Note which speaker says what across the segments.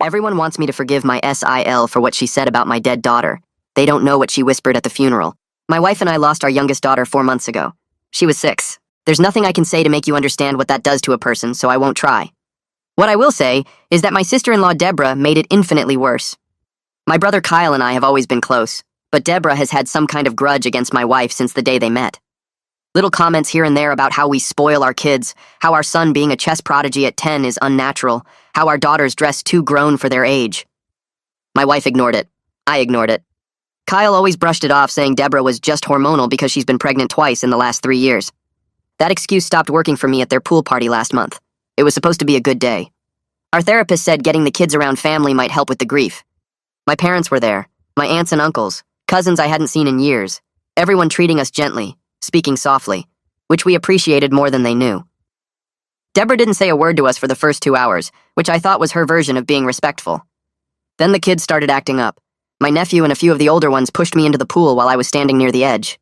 Speaker 1: Everyone wants me to forgive my SIL for what she said about my dead daughter. They don't know what she whispered at the funeral. My wife and I lost our youngest daughter 4 months ago. She was 6. There's nothing I can say to make you understand what that does to a person, so I won't try. What I will say is that my sister-in-law Deborah made it infinitely worse. My brother Kyle and I have always been close, but Deborah has had some kind of grudge against my wife since the day they met. Little comments here and there about how we spoil our kids, how our son being a chess prodigy at 10 is unnatural, how our daughters dress too grown for their age. My wife ignored it. I ignored it. Kyle always brushed it off, saying Deborah was just hormonal because she's been pregnant twice in the last 3 years. That excuse stopped working for me at their pool party last month. It was supposed to be a good day. Our therapist said getting the kids around family might help with the grief. My parents were there, my aunts and uncles, cousins I hadn't seen in years, everyone treating us gently, speaking softly, which we appreciated more than they knew. Deborah didn't say a word to us for the first 2 hours, which I thought was her version of being respectful. Then the kids started acting up. My nephew and a few of the older ones pushed me into the pool while I was standing near the edge.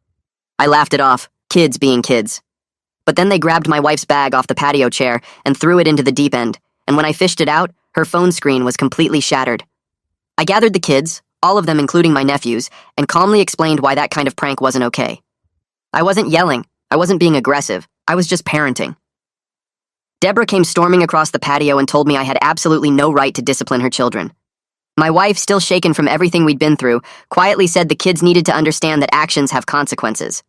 Speaker 1: I laughed it off, kids being kids. But then they grabbed my wife's bag off the patio chair and threw it into the deep end, and when I fished it out, her phone screen was completely shattered. I gathered the kids, all of them including my nephews, and calmly explained why that kind of prank wasn't okay. I wasn't yelling, I wasn't being aggressive, I was just parenting. Deborah came storming across the patio and told me I had absolutely no right to discipline her children. My wife, still shaken from everything we'd been through, quietly said the kids needed to understand that actions have consequences.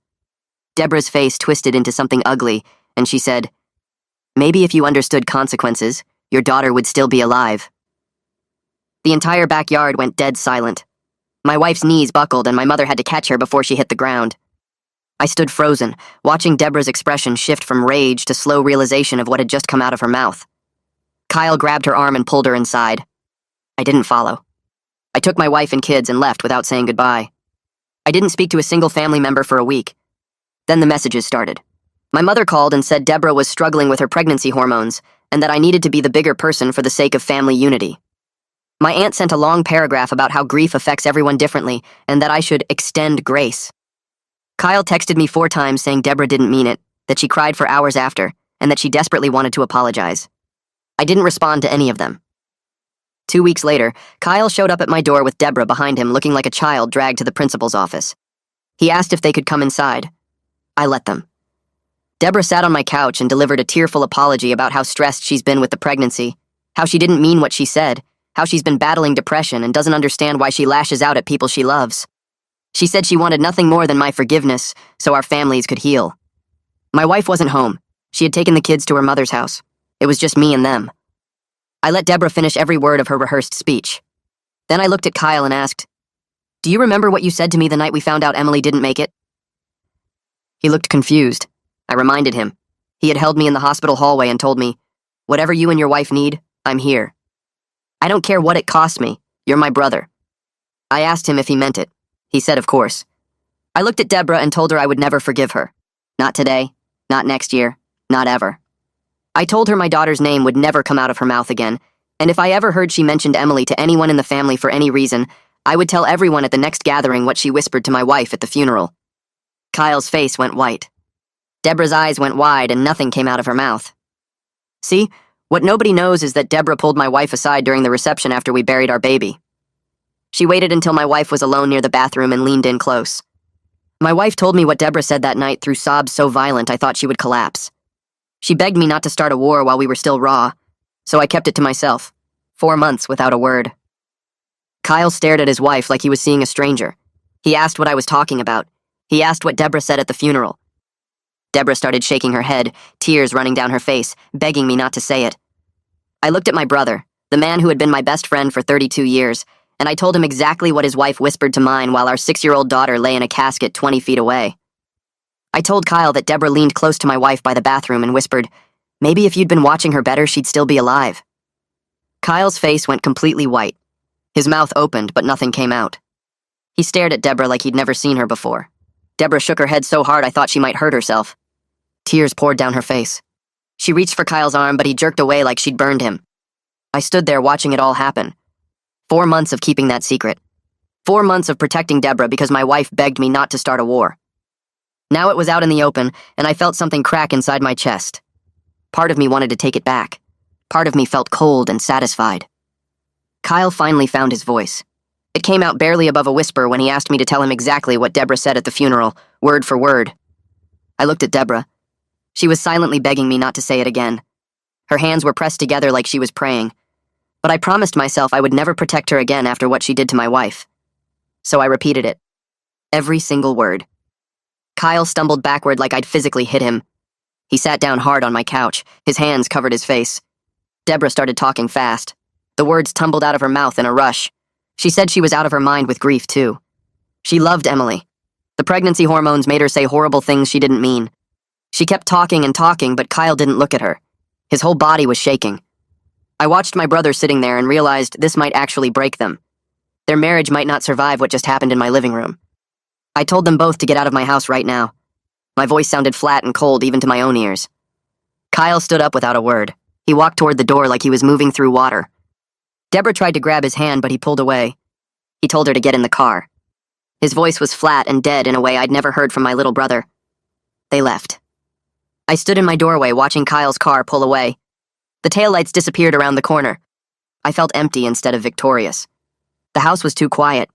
Speaker 1: Deborah's face twisted into something ugly, and she said, "Maybe if you understood consequences, your daughter would still be alive." The entire backyard went dead silent. My wife's knees buckled and my mother had to catch her before she hit the ground. I stood frozen, watching Deborah's expression shift from rage to slow realization of what had just come out of her mouth. Kyle grabbed her arm and pulled her inside. I didn't follow. I took my wife and kids and left without saying goodbye. I didn't speak to a single family member for a week. Then the messages started. My mother called and said Deborah was struggling with her pregnancy hormones and that I needed to be the bigger person for the sake of family unity. My aunt sent a long paragraph about how grief affects everyone differently and that I should extend grace. Kyle texted me 4 times saying Deborah didn't mean it, that she cried for hours after, and that she desperately wanted to apologize. I didn't respond to any of them. 2 weeks later, Kyle showed up at my door with Deborah behind him looking like a child dragged to the principal's office. He asked if they could come inside. I let them. Deborah sat on my couch and delivered a tearful apology about how stressed she's been with the pregnancy, how she didn't mean what she said, how she's been battling depression and doesn't understand why she lashes out at people she loves. She said she wanted nothing more than my forgiveness so our families could heal. My wife wasn't home. She had taken the kids to her mother's house. It was just me and them. I let Deborah finish every word of her rehearsed speech. Then I looked at Kyle and asked, "Do you remember what you said to me the night we found out Emily didn't make it?" He looked confused. I reminded him. He had held me in the hospital hallway and told me, "Whatever you and your wife need, I'm here. I don't care what it costs me. You're my brother." I asked him if he meant it. He said, of course. I looked at Deborah and told her I would never forgive her. Not today, not next year, not ever. I told her my daughter's name would never come out of her mouth again, and if I ever heard she mentioned Emily to anyone in the family for any reason, I would tell everyone at the next gathering what she whispered to my wife at the funeral. Kyle's face went white. Deborah's eyes went wide and nothing came out of her mouth. See, what nobody knows is that Deborah pulled my wife aside during the reception after we buried our baby. She waited until my wife was alone near the bathroom and leaned in close. My wife told me what Deborah said that night through sobs so violent I thought she would collapse. She begged me not to start a war while we were still raw, so I kept it to myself. 4 months without a word. Kyle stared at his wife like he was seeing a stranger. He asked what I was talking about. He asked what Deborah said at the funeral. Deborah started shaking her head, tears running down her face, begging me not to say it. I looked at my brother, the man who had been my best friend for 32 years, and I told him exactly what his wife whispered to mine while our 6-year-old daughter lay in a casket 20 feet away. I told Kyle that Deborah leaned close to my wife by the bathroom and whispered, "Maybe if you'd been watching her better, she'd still be alive." Kyle's face went completely white. His mouth opened, but nothing came out. He stared at Deborah like he'd never seen her before. Deborah shook her head so hard I thought she might hurt herself. Tears poured down her face. She reached for Kyle's arm, but he jerked away like she'd burned him. I stood there watching it all happen. 4 months of keeping that secret. 4 months of protecting Deborah because my wife begged me not to start a war. Now it was out in the open, and I felt something crack inside my chest. Part of me wanted to take it back. Part of me felt cold and satisfied. Kyle finally found his voice. It came out barely above a whisper when he asked me to tell him exactly what Deborah said at the funeral, word for word. I looked at Deborah. She was silently begging me not to say it again. Her hands were pressed together like she was praying. But I promised myself I would never protect her again after what she did to my wife. So I repeated it. Every single word. Kyle stumbled backward like I'd physically hit him. He sat down hard on my couch. His hands covered his face. Deborah started talking fast. The words tumbled out of her mouth in a rush. She said she was out of her mind with grief, too. She loved Emily. The pregnancy hormones made her say horrible things she didn't mean. She kept talking and talking, but Kyle didn't look at her. His whole body was shaking. I watched my brother sitting there and realized this might actually break them. Their marriage might not survive what just happened in my living room. I told them both to get out of my house right now. My voice sounded flat and cold even to my own ears. Kyle stood up without a word. He walked toward the door like he was moving through water. Deborah tried to grab his hand, but he pulled away. He told her to get in the car. His voice was flat and dead in a way I'd never heard from my little brother. They left. I stood in my doorway watching Kyle's car pull away. The taillights disappeared around the corner. I felt empty instead of victorious. The house was too quiet.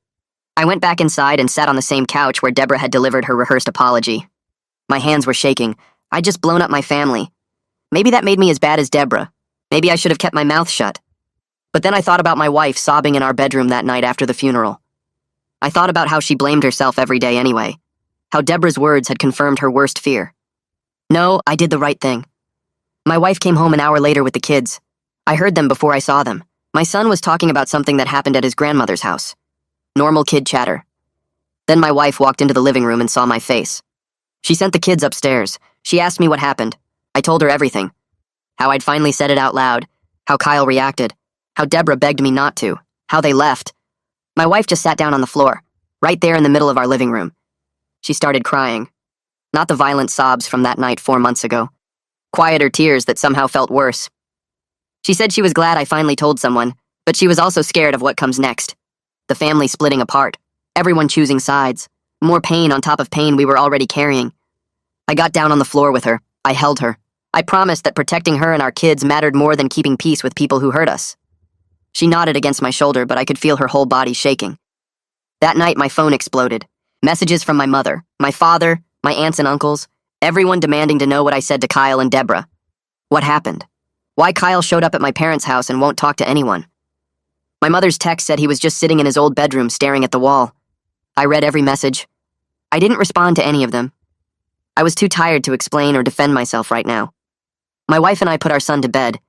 Speaker 1: I went back inside and sat on the same couch where Deborah had delivered her rehearsed apology. My hands were shaking. I'd just blown up my family. Maybe that made me as bad as Deborah. Maybe I should have kept my mouth shut. But then I thought about my wife sobbing in our bedroom that night after the funeral. I thought about how she blamed herself every day anyway. How Deborah's words had confirmed her worst fear. No, I did the right thing. My wife came home an hour later with the kids. I heard them before I saw them. My son was talking about something that happened at his grandmother's house. Normal kid chatter. Then my wife walked into the living room and saw my face. She sent the kids upstairs. She asked me what happened. I told her everything. How I'd finally said it out loud. How Kyle reacted. How Deborah begged me not to. How they left. My wife just sat down on the floor, right there in the middle of our living room. She started crying. Not the violent sobs from that night 4 months ago. Quieter tears that somehow felt worse. She said she was glad I finally told someone, but she was also scared of what comes next. The family splitting apart. Everyone choosing sides. More pain on top of pain we were already carrying. I got down on the floor with her. I held her. I promised that protecting her and our kids mattered more than keeping peace with people who hurt us. She nodded against my shoulder, but I could feel her whole body shaking. That night, my phone exploded. Messages from my mother, my father, my aunts and uncles, everyone demanding to know what I said to Kyle and Deborah. What happened? Why Kyle showed up at my parents' house and won't talk to anyone. My mother's text said he was just sitting in his old bedroom staring at the wall. I read every message. I didn't respond to any of them. I was too tired to explain or defend myself right now. My wife and I put our son to bed.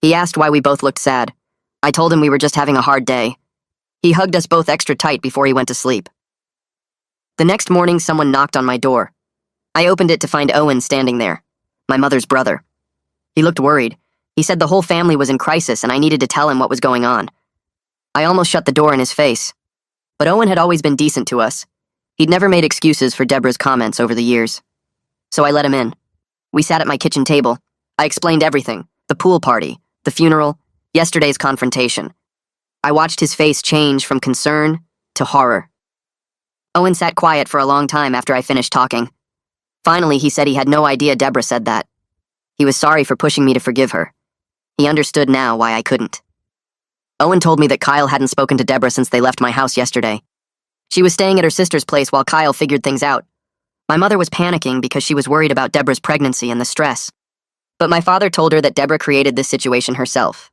Speaker 1: He asked why we both looked sad. I told him we were just having a hard day. He hugged us both extra tight before he went to sleep. The next morning, someone knocked on my door. I opened it to find Owen standing there, my mother's brother. He looked worried. He said the whole family was in crisis and I needed to tell him what was going on. I almost shut the door in his face. But Owen had always been decent to us. He'd never made excuses for Deborah's comments over the years. So I let him in. We sat at my kitchen table. I explained everything, the pool party, the funeral, yesterday's confrontation. I watched his face change from concern to horror. Owen sat quiet for a long time after I finished talking. Finally, he said he had no idea Deborah said that. He was sorry for pushing me to forgive her. He understood now why I couldn't. Owen told me that Kyle hadn't spoken to Deborah since they left my house yesterday. She was staying at her sister's place while Kyle figured things out. My mother was panicking because she was worried about Deborah's pregnancy and the stress. But my father told her that Deborah created this situation herself.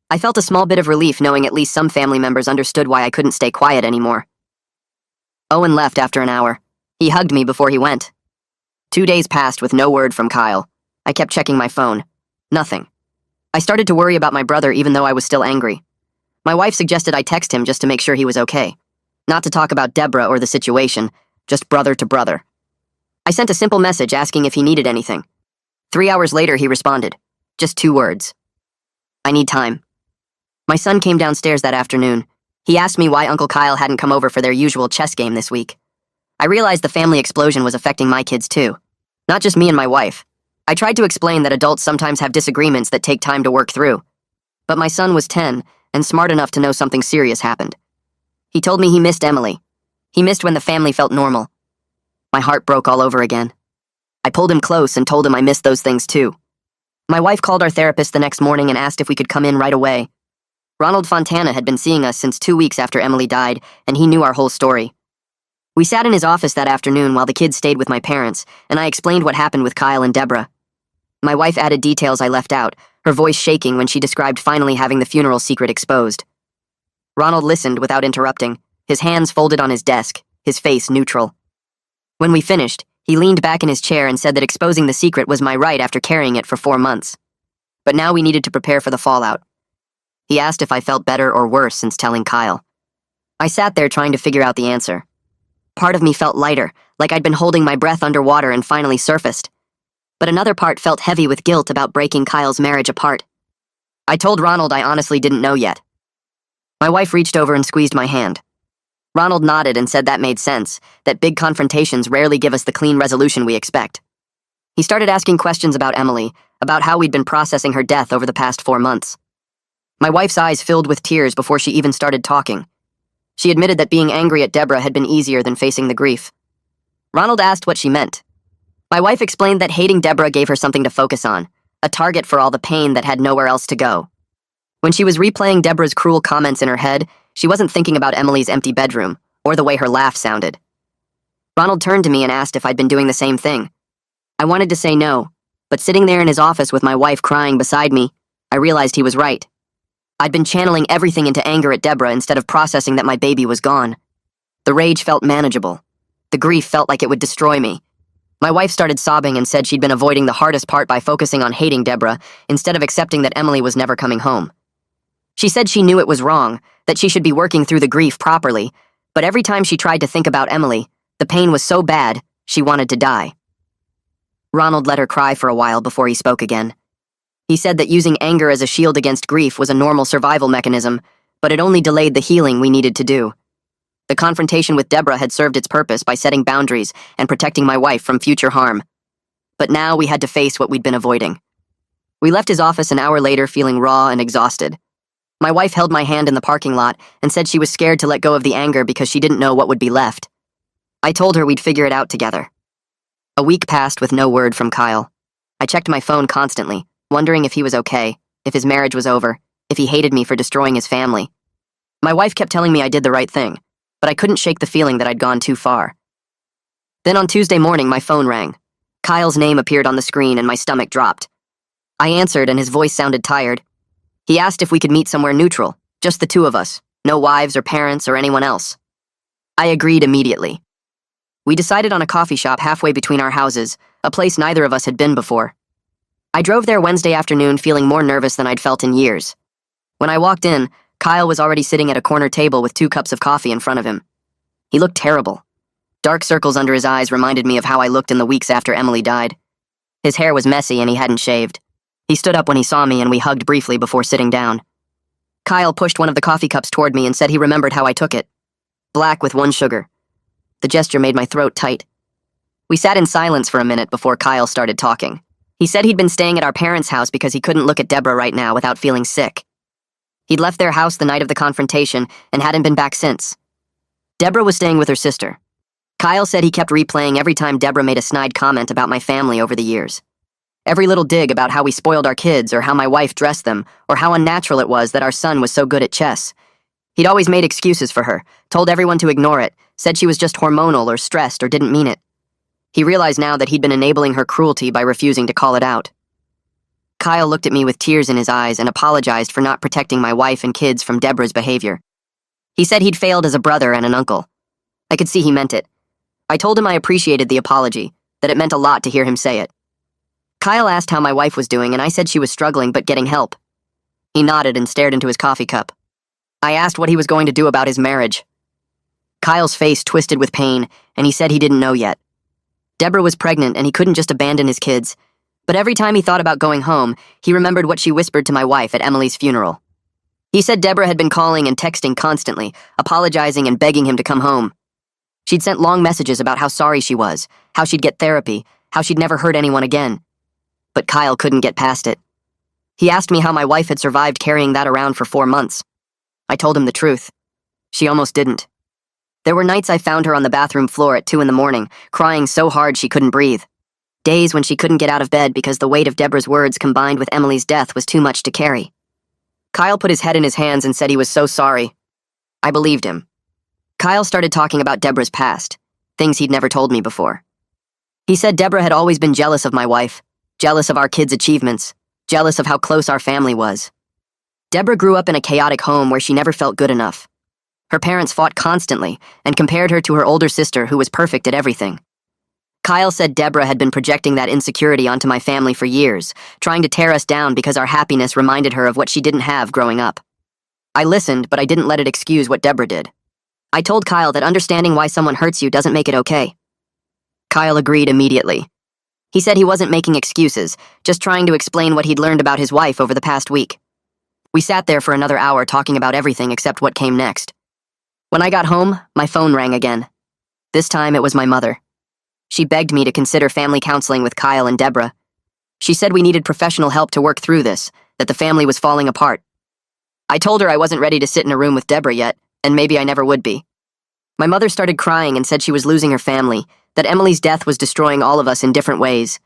Speaker 1: I felt a small bit of relief knowing at least some family members understood why I couldn't stay quiet anymore. Owen left after an hour. He hugged me before he went. 2 days passed with no word from Kyle. I kept checking my phone. Nothing. I started to worry about my brother even though I was still angry. My wife suggested I text him just to make sure he was okay. Not to talk about Deborah or the situation, just brother to brother. I sent a simple message asking if he needed anything. 3 hours later, he responded. Just 2 words. I need time. My son came downstairs that afternoon. He asked me why Uncle Kyle hadn't come over for their usual chess game this week. I realized the family explosion was affecting my kids too. Not just me and my wife. I tried to explain that adults sometimes have disagreements that take time to work through. But my son was 10 and smart enough to know something serious happened. He told me he missed Emily. He missed when the family felt normal. My heart broke all over again. I pulled him close and told him I missed those things too. My wife called our therapist the next morning and asked if we could come in right away. Ronald Fontana had been seeing us since 2 weeks after Emily died, and he knew our whole story. We sat in his office that afternoon while the kids stayed with my parents, and I explained what happened with Kyle and Deborah. My wife added details I left out, her voice shaking when she described finally having the funeral secret exposed. Ronald listened without interrupting, his hands folded on his desk, his face neutral. When we finished, he leaned back in his chair and said that exposing the secret was my right after carrying it for 4 months. But now we needed to prepare for the fallout. He asked if I felt better or worse since telling Kyle. I sat there trying to figure out the answer. Part of me felt lighter, like I'd been holding my breath underwater and finally surfaced. But another part felt heavy with guilt about breaking Kyle's marriage apart. I told Ronald I honestly didn't know yet. My wife reached over and squeezed my hand. Ronald nodded and said that made sense, that big confrontations rarely give us the clean resolution we expect. He started asking questions about Emily, about how we'd been processing her death over the past 4 months. My wife's eyes filled with tears before she even started talking. She admitted that being angry at Deborah had been easier than facing the grief. Ronald asked what she meant. My wife explained that hating Deborah gave her something to focus on, a target for all the pain that had nowhere else to go. When she was replaying Deborah's cruel comments in her head, she wasn't thinking about Emily's empty bedroom, or the way her laugh sounded. Ronald turned to me and asked if I'd been doing the same thing. I wanted to say no, but sitting there in his office with my wife crying beside me, I realized he was right. I'd been channeling everything into anger at Deborah instead of processing that my baby was gone. The rage felt manageable. The grief felt like it would destroy me. My wife started sobbing and said she'd been avoiding the hardest part by focusing on hating Deborah instead of accepting that Emily was never coming home. She said she knew it was wrong, that she should be working through the grief properly, but every time she tried to think about Emily, the pain was so bad, she wanted to die. Ronald let her cry for a while before he spoke again. He said that using anger as a shield against grief was a normal survival mechanism, but it only delayed the healing we needed to do. The confrontation with Deborah had served its purpose by setting boundaries and protecting my wife from future harm. But now we had to face what we'd been avoiding. We left his office an hour later feeling raw and exhausted. My wife held my hand in the parking lot and said she was scared to let go of the anger because she didn't know what would be left. I told her we'd figure it out together. A week passed with no word from Kyle. I checked my phone constantly, wondering if he was okay, if his marriage was over, if he hated me for destroying his family. My wife kept telling me I did the right thing, but I couldn't shake the feeling that I'd gone too far. Then on Tuesday morning, my phone rang. Kyle's name appeared on the screen and my stomach dropped. I answered and his voice sounded tired. He asked if we could meet somewhere neutral, just the two of us, no wives or parents or anyone else. I agreed immediately. We decided on a coffee shop halfway between our houses, a place neither of us had been before. I drove there Wednesday afternoon feeling more nervous than I'd felt in years. When I walked in, Kyle was already sitting at a corner table with 2 cups of coffee in front of him. He looked terrible. Dark circles under his eyes reminded me of how I looked in the weeks after Emily died. His hair was messy and he hadn't shaved. He stood up when he saw me and we hugged briefly before sitting down. Kyle pushed one of the coffee cups toward me and said he remembered how I took it. Black with 1 sugar. The gesture made my throat tight. We sat in silence for a minute before Kyle started talking. He said he'd been staying at our parents' house because he couldn't look at Deborah right now without feeling sick. He'd left their house the night of the confrontation and hadn't been back since. Deborah was staying with her sister. Kyle said he kept replaying every time Deborah made a snide comment about my family over the years. Every little dig about how we spoiled our kids or how my wife dressed them or how unnatural it was that our son was so good at chess. He'd always made excuses for her, told everyone to ignore it, said she was just hormonal or stressed or didn't mean it. He realized now that he'd been enabling her cruelty by refusing to call it out. Kyle looked at me with tears in his eyes and apologized for not protecting my wife and kids from Deborah's behavior. He said he'd failed as a brother and an uncle. I could see he meant it. I told him I appreciated the apology, that it meant a lot to hear him say it. Kyle asked how my wife was doing and I said she was struggling but getting help. He nodded and stared into his coffee cup. I asked what he was going to do about his marriage. Kyle's face twisted with pain and he said he didn't know yet. Deborah was pregnant and he couldn't just abandon his kids. But every time he thought about going home, he remembered what she whispered to my wife at Emily's funeral. He said Deborah had been calling and texting constantly, apologizing and begging him to come home. She'd sent long messages about how sorry she was, how she'd get therapy, how she'd never hurt anyone again. But Kyle couldn't get past it. He asked me how my wife had survived carrying that around for 4 months. I told him the truth. She almost didn't. There were nights I found her on the bathroom floor at 2 a.m, crying so hard she couldn't breathe. Days when she couldn't get out of bed because the weight of Deborah's words combined with Emily's death was too much to carry. Kyle put his head in his hands and said he was so sorry. I believed him. Kyle started talking about Deborah's past, things he'd never told me before. He said Deborah had always been jealous of my wife, jealous of our kids' achievements, jealous of how close our family was. Deborah grew up in a chaotic home where she never felt good enough. Her parents fought constantly and compared her to her older sister who was perfect at everything. Kyle said Deborah had been projecting that insecurity onto my family for years, trying to tear us down because our happiness reminded her of what she didn't have growing up. I listened, but I didn't let it excuse what Deborah did. I told Kyle that understanding why someone hurts you doesn't make it okay. Kyle agreed immediately. He said he wasn't making excuses, just trying to explain what he'd learned about his wife over the past week. We sat there for another hour talking about everything except what came next. When I got home, my phone rang again. This time it was my mother. She begged me to consider family counseling with Kyle and Deborah. She said we needed professional help to work through this, that the family was falling apart. I told her I wasn't ready to sit in a room with Deborah yet, and maybe I never would be. My mother started crying and said she was losing her family, that Emily's death was destroying all of us in different ways.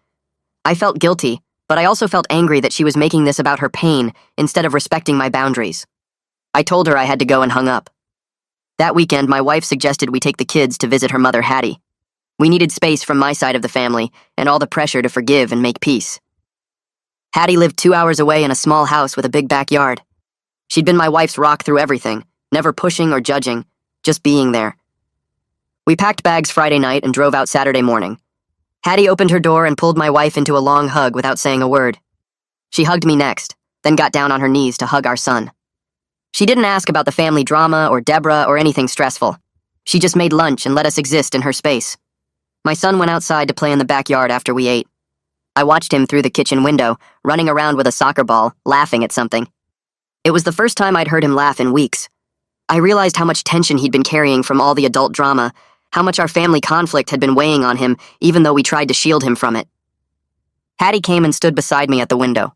Speaker 1: I felt guilty, but I also felt angry that she was making this about her pain instead of respecting my boundaries. I told her I had to go and hung up. That weekend, my wife suggested we take the kids to visit her mother, Hattie. We needed space from my side of the family and all the pressure to forgive and make peace. Hattie lived 2 hours away in a small house with a big backyard. She'd been my wife's rock through everything, never pushing or judging, just being there. We packed bags Friday night and drove out Saturday morning. Hattie opened her door and pulled my wife into a long hug without saying a word. She hugged me next, then got down on her knees to hug our son. She didn't ask about the family drama or Deborah or anything stressful. She just made lunch and let us exist in her space. My son went outside to play in the backyard after we ate. I watched him through the kitchen window, running around with a soccer ball, laughing at something. It was the first time I'd heard him laugh in weeks. I realized how much tension he'd been carrying from all the adult drama, how much our family conflict had been weighing on him, even though we tried to shield him from it. Hattie came and stood beside me at the window.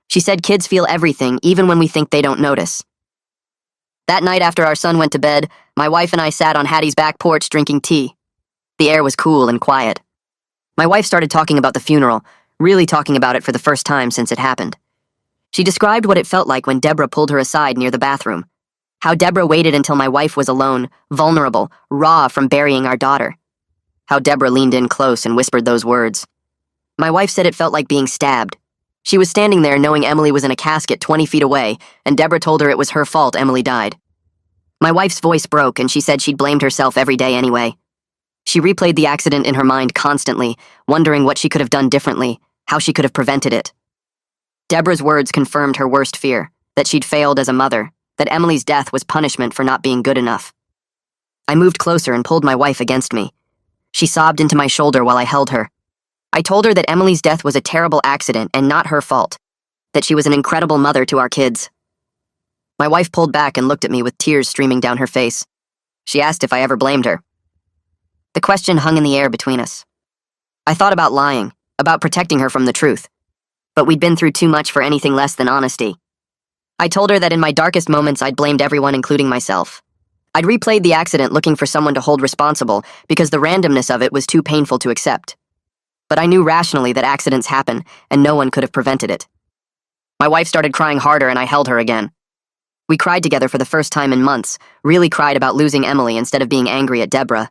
Speaker 1: She said kids feel everything, even when we think they don't notice. That night after our son went to bed, my wife and I sat on Hattie's back porch drinking tea. The air was cool and quiet. My wife started talking about the funeral, really talking about it for the first time since it happened. She described what it felt like when Deborah pulled her aside near the bathroom. How Deborah waited until my wife was alone, vulnerable, raw from burying our daughter. How Deborah leaned in close and whispered those words. My wife said it felt like being stabbed. She was standing there knowing Emily was in a casket 20 feet away, and Deborah told her it was her fault Emily died. My wife's voice broke and she said she'd blamed herself every day anyway. She replayed the accident in her mind constantly, wondering what she could have done differently, how she could have prevented it. Deborah's words confirmed her worst fear, that she'd failed as a mother, that Emily's death was punishment for not being good enough. I moved closer and pulled my wife against me. She sobbed into my shoulder while I held her. I told her that Emily's death was a terrible accident and not her fault, that she was an incredible mother to our kids. My wife pulled back and looked at me with tears streaming down her face. She asked if I ever blamed her. The question hung in the air between us. I thought about lying, about protecting her from the truth. But we'd been through too much for anything less than honesty. I told her that in my darkest moments I'd blamed everyone, including myself. I'd replayed the accident looking for someone to hold responsible because the randomness of it was too painful to accept. But I knew rationally that accidents happen, and no one could have prevented it. My wife started crying harder and I held her again. We cried together for the first time in months, really cried about losing Emily instead of being angry at Deborah.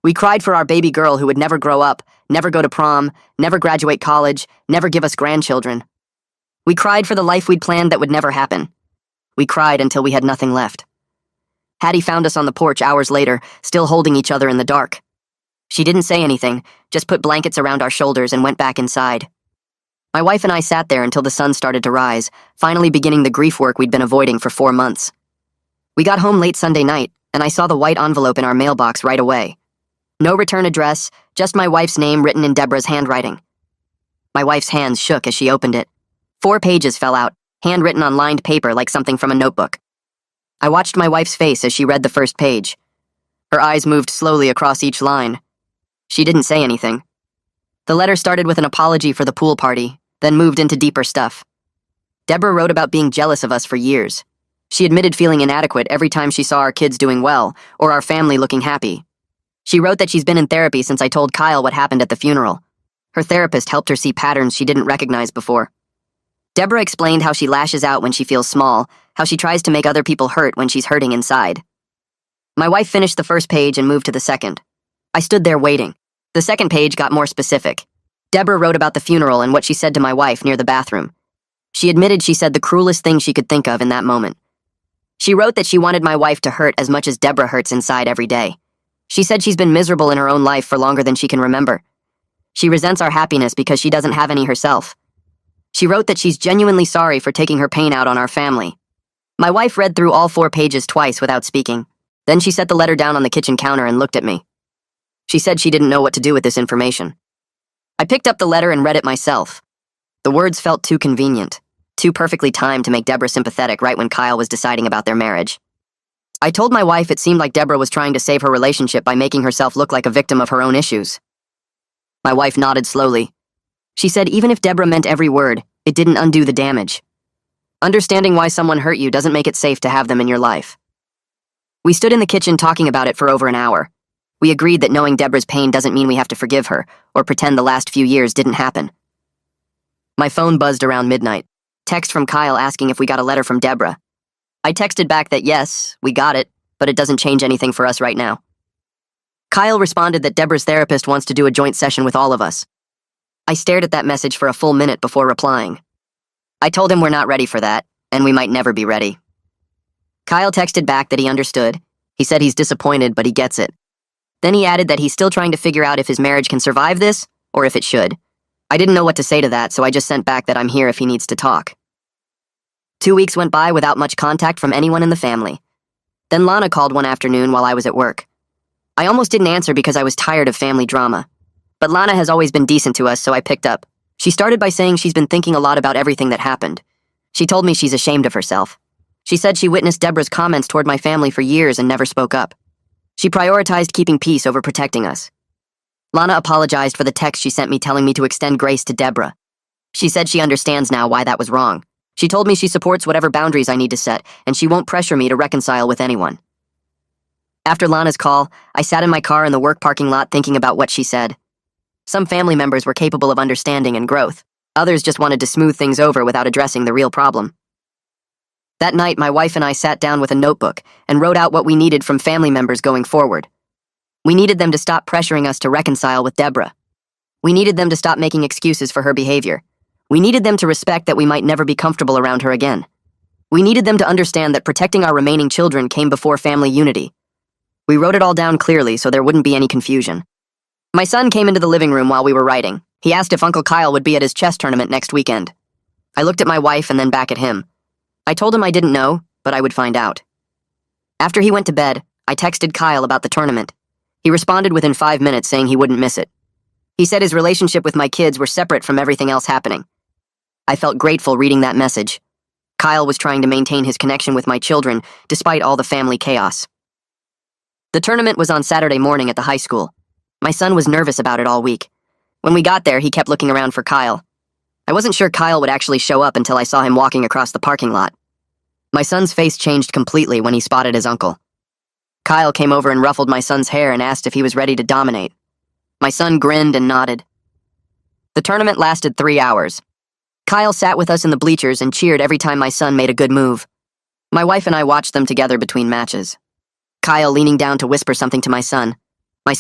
Speaker 1: We cried for our baby girl who would never grow up, never go to prom, never graduate college, never give us grandchildren. We cried for the life we'd planned that would never happen. We cried until we had nothing left. Hattie found us on the porch hours later, still holding each other in the dark. She didn't say anything, just put blankets around our shoulders and went back inside. My wife and I sat there until the sun started to rise, finally beginning the grief work we'd been avoiding for 4 months. We got home late Sunday night, and I saw the white envelope in our mailbox right away. No return address, just my wife's name written in Deborah's handwriting. My wife's hands shook as she opened it. 4 pages fell out, handwritten on lined paper like something from a notebook. I watched my wife's face as she read the first page. Her eyes moved slowly across each line. She didn't say anything. The letter started with an apology for the pool party, then moved into deeper stuff. Deborah wrote about being jealous of us for years. She admitted feeling inadequate every time she saw our kids doing well, or our family looking happy. She wrote that she's been in therapy since I told Kyle what happened at the funeral. Her therapist helped her see patterns she didn't recognize before. Deborah explained how she lashes out when she feels small, how she tries to make other people hurt when she's hurting inside. My wife finished the first page and moved to the second. I stood there waiting. The second page got more specific. Deborah wrote about the funeral and what she said to my wife near the bathroom. She admitted she said the cruelest thing she could think of in that moment. She wrote that she wanted my wife to hurt as much as Deborah hurts inside every day. She said she's been miserable in her own life for longer than she can remember. She resents our happiness because she doesn't have any herself. She wrote that she's genuinely sorry for taking her pain out on our family. My wife read through all 4 pages twice without speaking. Then she set the letter down on the kitchen counter and looked at me. She said she didn't know what to do with this information. I picked up the letter and read it myself. The words felt too convenient, too perfectly timed to make Deborah sympathetic right when Kyle was deciding about their marriage. I told my wife it seemed like Deborah was trying to save her relationship by making herself look like a victim of her own issues. My wife nodded slowly. She said even if Deborah meant every word, it didn't undo the damage. Understanding why someone hurt you doesn't make it safe to have them in your life. We stood in the kitchen talking about it for over an hour. We agreed that knowing Deborah's pain doesn't mean we have to forgive her or pretend the last few years didn't happen. My phone buzzed around midnight. Text from Kyle asking if we got a letter from Deborah. I texted back that yes, we got it, but it doesn't change anything for us right now. Kyle responded that Deborah's therapist wants to do a joint session with all of us. I stared at that message for a full minute before replying. I told him we're not ready for that, and we might never be ready. Kyle texted back that he understood. He said he's disappointed, but he gets it. Then he added that he's still trying to figure out if his marriage can survive this, or if it should. I didn't know what to say to that, so I just sent back that I'm here if he needs to talk. 2 weeks went by without much contact from anyone in the family. Then Lana called one afternoon while I was at work. I almost didn't answer because I was tired of family drama. But Lana has always been decent to us, so I picked up. She started by saying she's been thinking a lot about everything that happened. She told me she's ashamed of herself. She said she witnessed Deborah's comments toward my family for years and never spoke up. She prioritized keeping peace over protecting us. Lana apologized for the text she sent me telling me to extend grace to Deborah. She said she understands now why that was wrong. She told me she supports whatever boundaries I need to set, and she won't pressure me to reconcile with anyone. After Lana's call, I sat in my car in the work parking lot thinking about what she said. Some family members were capable of understanding and growth. Others just wanted to smooth things over without addressing the real problem. That night, my wife and I sat down with a notebook and wrote out what we needed from family members going forward. We needed them to stop pressuring us to reconcile with Deborah. We needed them to stop making excuses for her behavior. We needed them to respect that we might never be comfortable around her again. We needed them to understand that protecting our remaining children came before family unity. We wrote it all down clearly so there wouldn't be any confusion. My son came into the living room while we were writing. He asked if Uncle Kyle would be at his chess tournament next weekend. I looked at my wife and then back at him. I told him I didn't know, but I would find out. After he went to bed, I texted Kyle about the tournament. He responded within 5 minutes saying he wouldn't miss it. He said his relationship with my kids were separate from everything else happening. I felt grateful reading that message. Kyle was trying to maintain his connection with my children despite all the family chaos. The tournament was on Saturday morning at the high school. My son was nervous about it all week. When we got there, he kept looking around for Kyle. I wasn't sure Kyle would actually show up until I saw him walking across the parking lot. My son's face changed completely when he spotted his uncle. Kyle came over and ruffled my son's hair and asked if he was ready to dominate. My son grinned and nodded. The tournament lasted 3 hours. Kyle sat with us in the bleachers and cheered every time my son made a good move. My wife and I watched them together between matches. Kyle leaning down to whisper something to my son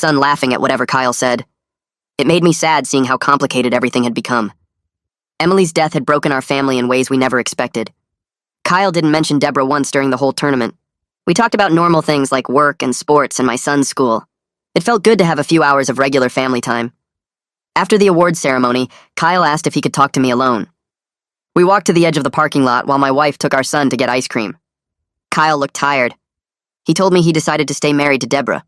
Speaker 1: laughing at whatever Kyle said. It made me sad seeing how complicated everything had become. Emily's death had broken our family in ways we never expected. Kyle didn't mention Deborah once during the whole tournament. We talked about normal things like work and sports and my son's school. It felt good to have a few hours of regular family time. After the awards ceremony, Kyle asked if he could talk to me alone. We walked to the edge of the parking lot while my wife took our son to get ice cream. Kyle looked tired. He told me he decided to stay married to Deborah.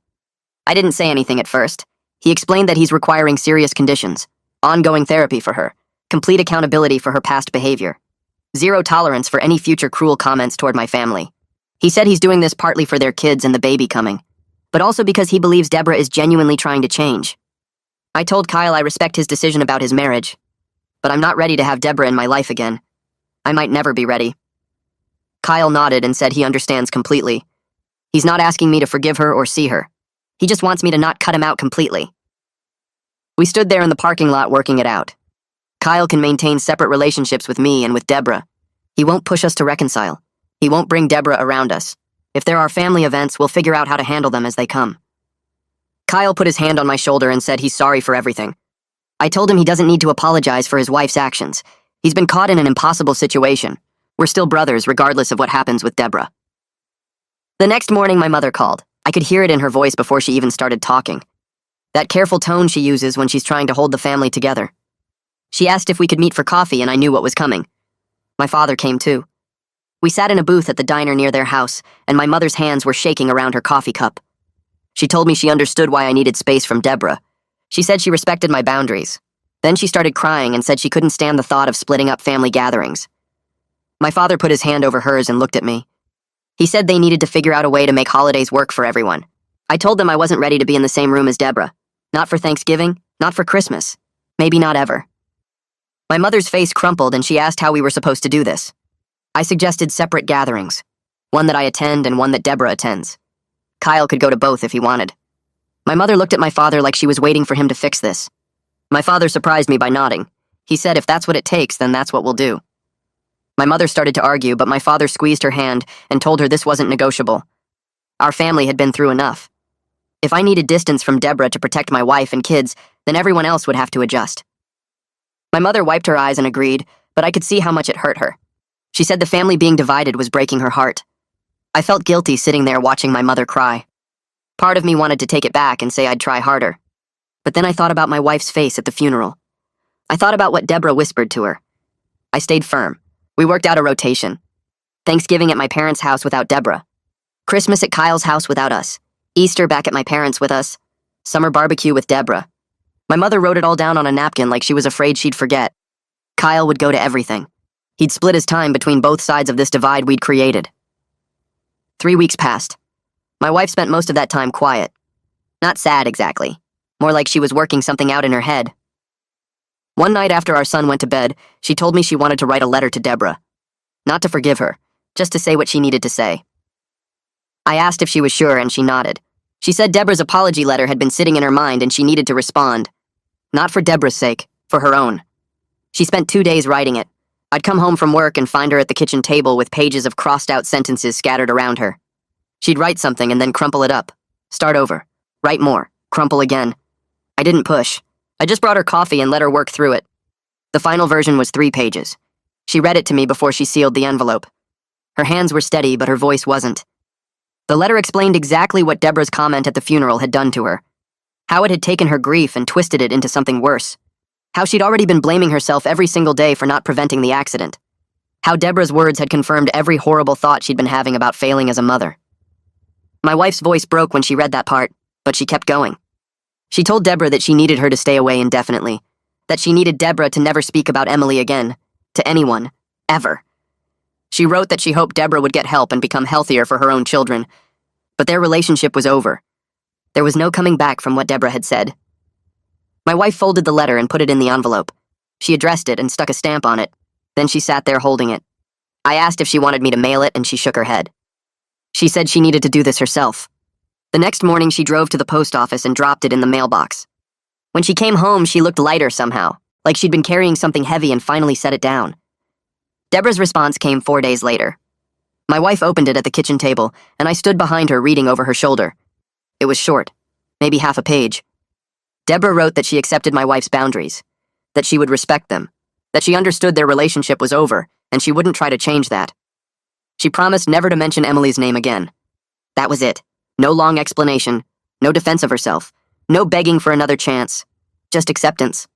Speaker 1: I didn't say anything at first. He explained that he's requiring serious conditions, ongoing therapy for her, complete accountability for her past behavior, zero tolerance for any future cruel comments toward my family. He said he's doing this partly for their kids and the baby coming, but also because he believes Deborah is genuinely trying to change. I told Kyle I respect his decision about his marriage, but I'm not ready to have Deborah in my life again. I might never be ready. Kyle nodded and said he understands completely. He's not asking me to forgive her or see her. He just wants me to not cut him out completely. We stood there in the parking lot working it out. Kyle can maintain separate relationships with me and with Deborah. He won't push us to reconcile. He won't bring Deborah around us. If there are family events, we'll figure out how to handle them as they come. Kyle put his hand on my shoulder and said he's sorry for everything. I told him he doesn't need to apologize for his wife's actions. He's been caught in an impossible situation. We're still brothers, regardless of what happens with Deborah. The next morning, my mother called. I could hear it in her voice before she even started talking. That careful tone she uses when she's trying to hold the family together. She asked if we could meet for coffee, and I knew what was coming. My father came too. We sat in a booth at the diner near their house, and my mother's hands were shaking around her coffee cup. She told me she understood why I needed space from Deborah. She said she respected my boundaries. Then she started crying and said she couldn't stand the thought of splitting up family gatherings. My father put his hand over hers and looked at me. He said they needed to figure out a way to make holidays work for everyone. I told them I wasn't ready to be in the same room as Deborah. Not for Thanksgiving, not for Christmas. Maybe not ever. My mother's face crumpled and she asked how we were supposed to do this. I suggested separate gatherings. One that I attend and one that Deborah attends. Kyle could go to both if he wanted. My mother looked at my father like she was waiting for him to fix this. My father surprised me by nodding. He said if that's what it takes, then that's what we'll do. My mother started to argue, but my father squeezed her hand and told her this wasn't negotiable. Our family had been through enough. If I needed distance from Deborah to protect my wife and kids, then everyone else would have to adjust. My mother wiped her eyes and agreed, but I could see how much it hurt her. She said the family being divided was breaking her heart. I felt guilty sitting there watching my mother cry. Part of me wanted to take it back and say I'd try harder. But then I thought about my wife's face at the funeral. I thought about what Deborah whispered to her. I stayed firm. We worked out a rotation. Thanksgiving at my parents' house without Deborah. Christmas at Kyle's house without us. Easter back at my parents' with us. Summer barbecue with Deborah. My mother wrote it all down on a napkin like she was afraid she'd forget. Kyle would go to everything. He'd split his time between both sides of this divide we'd created. 3 weeks passed. My wife spent most of that time quiet. Not sad, exactly. More like she was working something out in her head. One night after our son went to bed, she told me she wanted to write a letter to Deborah. Not to forgive her, just to say what she needed to say. I asked if she was sure, and she nodded. She said Deborah's apology letter had been sitting in her mind and she needed to respond. Not for Deborah's sake, for her own. She spent 2 days writing it. I'd come home from work and find her at the kitchen table with pages of crossed-out sentences scattered around her. She'd write something and then crumple it up. Start over. Write more. Crumple again. I didn't push. I just brought her coffee and let her work through it. The final version was 3 pages. She read it to me before she sealed the envelope. Her hands were steady, but her voice wasn't. The letter explained exactly what Deborah's comment at the funeral had done to her. How it had taken her grief and twisted it into something worse. How she'd already been blaming herself every single day for not preventing the accident. How Deborah's words had confirmed every horrible thought she'd been having about failing as a mother. My wife's voice broke when she read that part, but she kept going. She told Deborah that she needed her to stay away indefinitely. That she needed Deborah to never speak about Emily again. To anyone. Ever. She wrote that she hoped Deborah would get help and become healthier for her own children. But their relationship was over. There was no coming back from what Deborah had said. My wife folded the letter and put it in the envelope. She addressed it and stuck a stamp on it. Then she sat there holding it. I asked if she wanted me to mail it, and she shook her head. She said she needed to do this herself. The next morning, she drove to the post office and dropped it in the mailbox. When she came home, she looked lighter somehow, like she'd been carrying something heavy and finally set it down. Deborah's response came 4 days later. My wife opened it at the kitchen table, and I stood behind her reading over her shoulder. It was short, maybe half a page. Deborah wrote that she accepted my wife's boundaries, that she would respect them, that she understood their relationship was over, and she wouldn't try to change that. She promised never to mention Emily's name again. That was it. No long explanation, no defense of herself, no begging for another chance, just acceptance.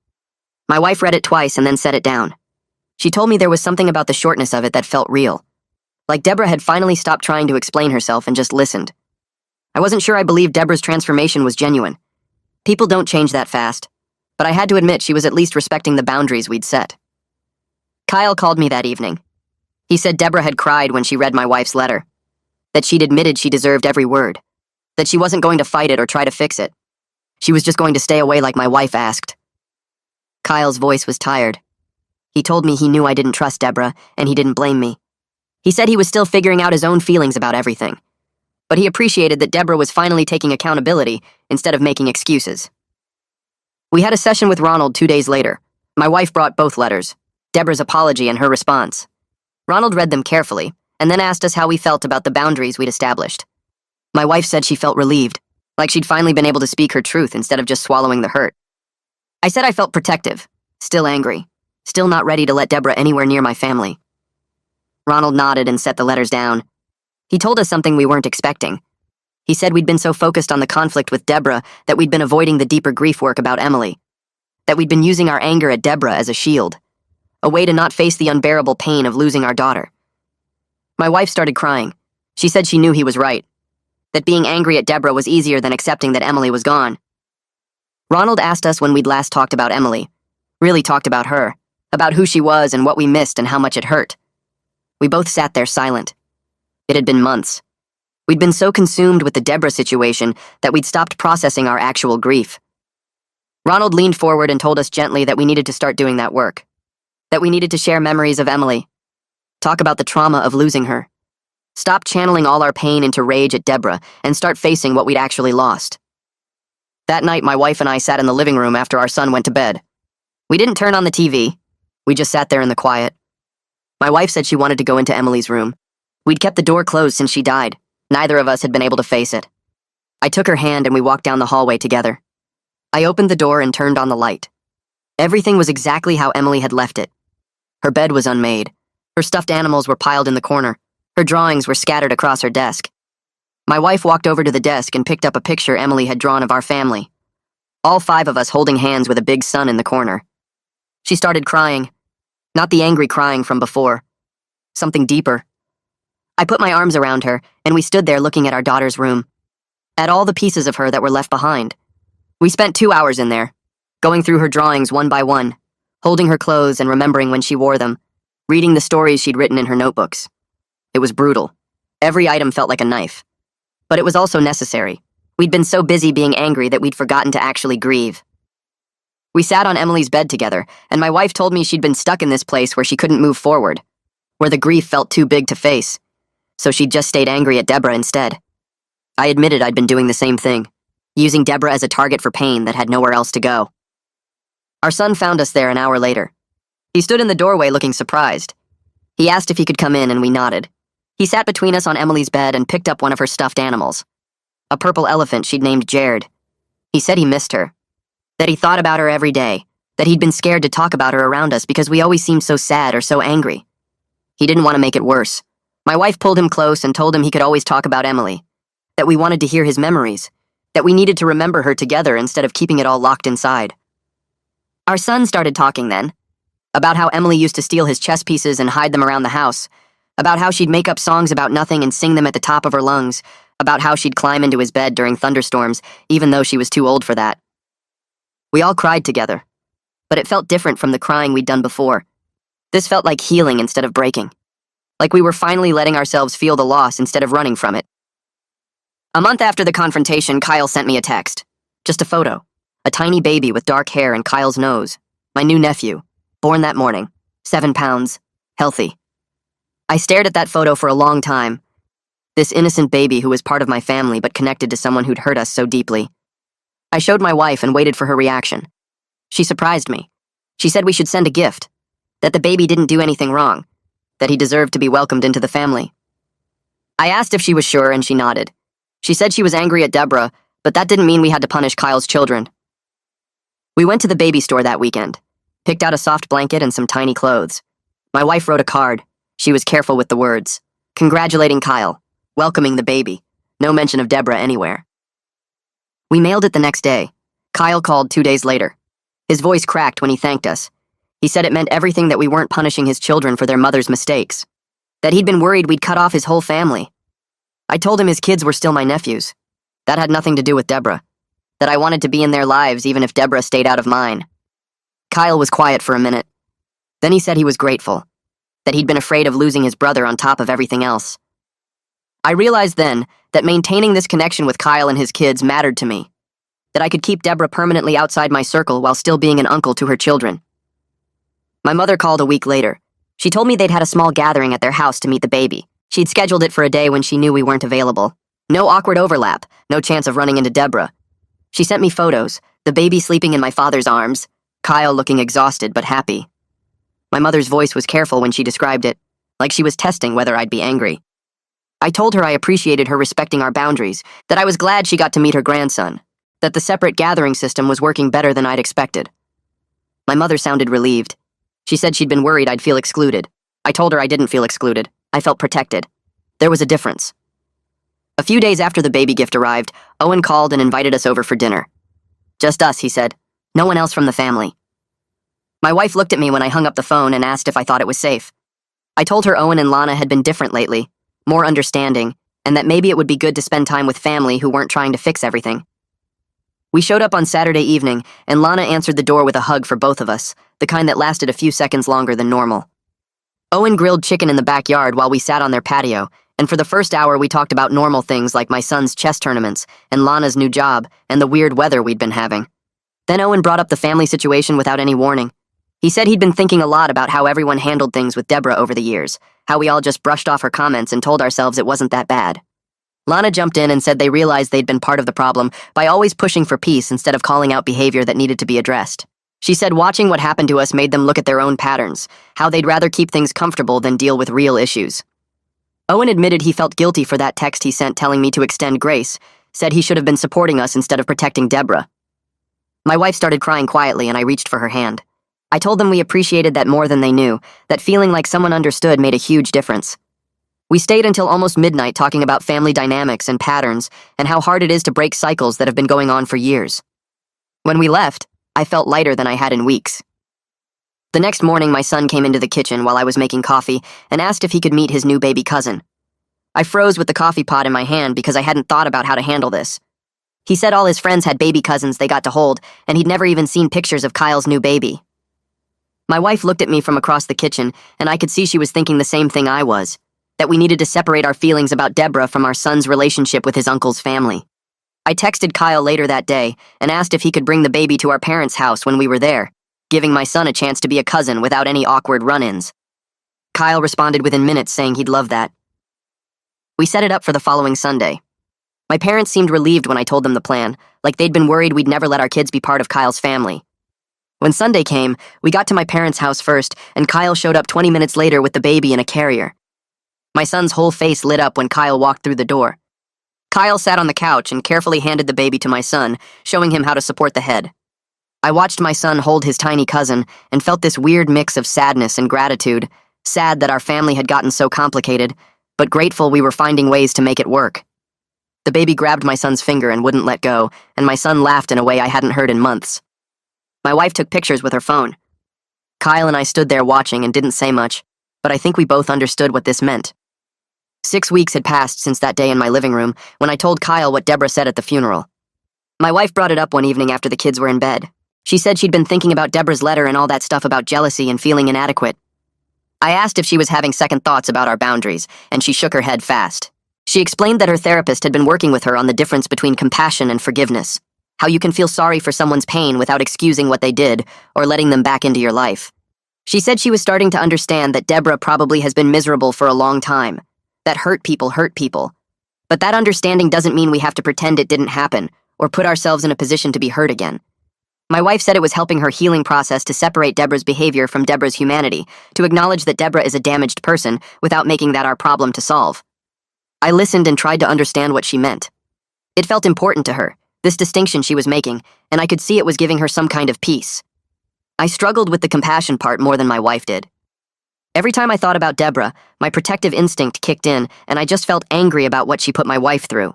Speaker 1: My wife read it twice and then set it down. She told me there was something about the shortness of it that felt real. Like Deborah had finally stopped trying to explain herself and just listened. I wasn't sure I believed Deborah's transformation was genuine. People don't change that fast, but I had to admit she was at least respecting the boundaries we'd set. Kyle called me that evening. He said Deborah had cried when she read my wife's letter, that she'd admitted she deserved every word, that she wasn't going to fight it or try to fix it. She was just going to stay away like my wife asked. Kyle's voice was tired. He told me he knew I didn't trust Deborah, and he didn't blame me. He said he was still figuring out his own feelings about everything, but he appreciated that Deborah was finally taking accountability instead of making excuses. We had a session with Ronald 2 days later. My wife brought both letters, Deborah's apology and her response. Ronald read them carefully, and then asked us how we felt about the boundaries we'd established. My wife said she felt relieved, like she'd finally been able to speak her truth instead of just swallowing the hurt. I said I felt protective, still angry, still not ready to let Deborah anywhere near my family. Ronald nodded and set the letters down. He told us something we weren't expecting. He said we'd been so focused on the conflict with Deborah that we'd been avoiding the deeper grief work about Emily. That we'd been using our anger at Deborah as a shield, a way to not face the unbearable pain of losing our daughter. My wife started crying. She said she knew he was right, that being angry at Deborah was easier than accepting that Emily was gone. Ronald asked us when we'd last talked about Emily, really talked about her, about who she was and what we missed and how much it hurt. We both sat there silent. It had been months. We'd been so consumed with the Deborah situation that we'd stopped processing our actual grief. Ronald leaned forward and told us gently that we needed to start doing that work, that we needed to share memories of Emily, talk about the trauma of losing her, stop channeling all our pain into rage at Deborah, and start facing what we'd actually lost. That night, my wife and I sat in the living room after our son went to bed. We didn't turn on the TV. We just sat there in the quiet. My wife said she wanted to go into Emily's room. We'd kept the door closed since she died. Neither of us had been able to face it. I took her hand and we walked down the hallway together. I opened the door and turned on the light. Everything was exactly how Emily had left it. Her bed was unmade. Her stuffed animals were piled in the corner. Her drawings were scattered across her desk. My wife walked over to the desk and picked up a picture Emily had drawn of our family. All 5 of us holding hands with a big sun in the corner. She started crying. Not the angry crying from before. Something deeper. I put my arms around her, and we stood there looking at our daughter's room. At all the pieces of her that were left behind. We spent 2 hours in there, going through her drawings one by one, holding her clothes and remembering when she wore them, reading the stories she'd written in her notebooks. It was brutal. Every item felt like a knife. But it was also necessary. We'd been so busy being angry that we'd forgotten to actually grieve. We sat on Emily's bed together, and my wife told me she'd been stuck in this place where she couldn't move forward, where the grief felt too big to face, so she'd just stayed angry at Deborah instead. I admitted I'd been doing the same thing, using Deborah as a target for pain that had nowhere else to go. Our son found us there an hour later. He stood in the doorway looking surprised. He asked if he could come in, and we nodded. He sat between us on Emily's bed and picked up one of her stuffed animals, a purple elephant she'd named Jared. He said he missed her, that he thought about her every day, that he'd been scared to talk about her around us because we always seemed so sad or so angry. He didn't want to make it worse. My wife pulled him close and told him he could always talk about Emily, that we wanted to hear his memories, that we needed to remember her together instead of keeping it all locked inside. Our son started talking then, about how Emily used to steal his chess pieces and hide them around the house, about how she'd make up songs about nothing and sing them at the top of her lungs, about how she'd climb into his bed during thunderstorms, even though she was too old for that. We all cried together, but it felt different from the crying we'd done before. This felt like healing instead of breaking, like we were finally letting ourselves feel the loss instead of running from it. A month after the confrontation, Kyle sent me a text. Just a photo. A tiny baby with dark hair and Kyle's nose. My new nephew. Born that morning. 7 pounds. Healthy. I stared at that photo for a long time. This innocent baby who was part of my family but connected to someone who'd hurt us so deeply. I showed my wife and waited for her reaction. She surprised me. She said we should send a gift. That the baby didn't do anything wrong. That he deserved to be welcomed into the family. I asked if she was sure and she nodded. She said she was angry at Deborah, but that didn't mean we had to punish Kyle's children. We went to the baby store that weekend, picked out a soft blanket and some tiny clothes. My wife wrote a card. She was careful with the words. Congratulating Kyle, welcoming the baby, no mention of Deborah anywhere. We mailed it the next day. Kyle called 2 days later. His voice cracked when he thanked us. He said it meant everything that we weren't punishing his children for their mother's mistakes, that he'd been worried we'd cut off his whole family. I told him his kids were still my nephews. That had nothing to do with Deborah. That I wanted to be in their lives even if Deborah stayed out of mine. Kyle was quiet for a minute. Then he said he was grateful. That he'd been afraid of losing his brother on top of everything else. I realized then that maintaining this connection with Kyle and his kids mattered to me. That I could keep Deborah permanently outside my circle while still being an uncle to her children. My mother called a week later. She told me they'd had a small gathering at their house to meet the baby. She'd scheduled it for a day when she knew we weren't available. No awkward overlap, no chance of running into Deborah. She sent me photos, the baby sleeping in my father's arms, Kyle looking exhausted but happy. My mother's voice was careful when she described it, like she was testing whether I'd be angry. I told her I appreciated her respecting our boundaries, that I was glad she got to meet her grandson, that the separate gathering system was working better than I'd expected. My mother sounded relieved. She said she'd been worried I'd feel excluded. I told her I didn't feel excluded. I felt protected. There was a difference. A few days after the baby gift arrived, Owen called and invited us over for dinner. Just us, he said. No one else from the family. My wife looked at me when I hung up the phone and asked if I thought it was safe. I told her Owen and Lana had been different lately, more understanding, and that maybe it would be good to spend time with family who weren't trying to fix everything. We showed up on Saturday evening, and Lana answered the door with a hug for both of us, the kind that lasted a few seconds longer than normal. Owen grilled chicken in the backyard while we sat on their patio, and for the first hour we talked about normal things like my son's chess tournaments, and Lana's new job, and the weird weather we'd been having. Then Owen brought up the family situation without any warning. He said he'd been thinking a lot about how everyone handled things with Deborah over the years, how we all just brushed off her comments and told ourselves it wasn't that bad. Lana jumped in and said they realized they'd been part of the problem by always pushing for peace instead of calling out behavior that needed to be addressed. She said watching what happened to us made them look at their own patterns, how they'd rather keep things comfortable than deal with real issues. Owen admitted he felt guilty for that text he sent telling me to extend grace, said he should have been supporting us instead of protecting Deborah. My wife started crying quietly and I reached for her hand. I told them we appreciated that more than they knew, that feeling like someone understood made a huge difference. We stayed until almost midnight talking about family dynamics and patterns and how hard it is to break cycles that have been going on for years. When we left, I felt lighter than I had in weeks. The next morning, my son came into the kitchen while I was making coffee and asked if he could meet his new baby cousin. I froze with the coffee pot in my hand because I hadn't thought about how to handle this. He said all his friends had baby cousins they got to hold, and he'd never even seen pictures of Kyle's new baby. My wife looked at me from across the kitchen, and I could see she was thinking the same thing I was, that we needed to separate our feelings about Deborah from our son's relationship with his uncle's family. I texted Kyle later that day and asked if he could bring the baby to our parents' house when we were there, giving my son a chance to be a cousin without any awkward run-ins. Kyle responded within minutes saying he'd love that. We set it up for the following Sunday. My parents seemed relieved when I told them the plan, like they'd been worried we'd never let our kids be part of Kyle's family. When Sunday came, we got to my parents' house first, and Kyle showed up 20 minutes later with the baby in a carrier. My son's whole face lit up when Kyle walked through the door. Kyle sat on the couch and carefully handed the baby to my son, showing him how to support the head. I watched my son hold his tiny cousin and felt this weird mix of sadness and gratitude, sad that our family had gotten so complicated, but grateful we were finding ways to make it work. The baby grabbed my son's finger and wouldn't let go, and my son laughed in a way I hadn't heard in months. My wife took pictures with her phone. Kyle and I stood there watching and didn't say much, but I think we both understood what this meant. 6 weeks had passed since that day in my living room when I told Kyle what Deborah said at the funeral. My wife brought it up one evening after the kids were in bed. She said she'd been thinking about Deborah's letter and all that stuff about jealousy and feeling inadequate. I asked if she was having second thoughts about our boundaries, and she shook her head fast. She explained that her therapist had been working with her on the difference between compassion and forgiveness, how you can feel sorry for someone's pain without excusing what they did or letting them back into your life. She said she was starting to understand that Deborah probably has been miserable for a long time, that hurt people. But that understanding doesn't mean we have to pretend it didn't happen or put ourselves in a position to be hurt again. My wife said it was helping her healing process to separate Deborah's behavior from Deborah's humanity, to acknowledge that Deborah is a damaged person without making that our problem to solve. I listened and tried to understand what she meant. It felt important to her, this distinction she was making, and I could see it was giving her some kind of peace. I struggled with the compassion part more than my wife did. Every time I thought about Deborah, my protective instinct kicked in, and I just felt angry about what she put my wife through.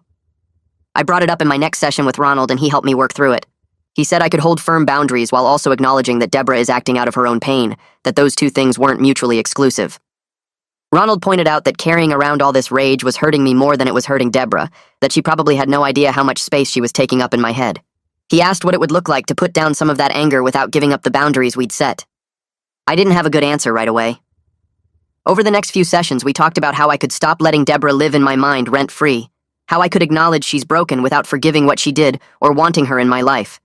Speaker 1: I brought it up in my next session with Ronald, and he helped me work through it. He said I could hold firm boundaries while also acknowledging that Deborah is acting out of her own pain, that those two things weren't mutually exclusive. Ronald pointed out that carrying around all this rage was hurting me more than it was hurting Deborah, that she probably had no idea how much space she was taking up in my head. He asked what it would look like to put down some of that anger without giving up the boundaries we'd set. I didn't have a good answer right away. Over the next few sessions, we talked about how I could stop letting Deborah live in my mind rent-free, how I could acknowledge she's broken without forgiving what she did or wanting her in my life.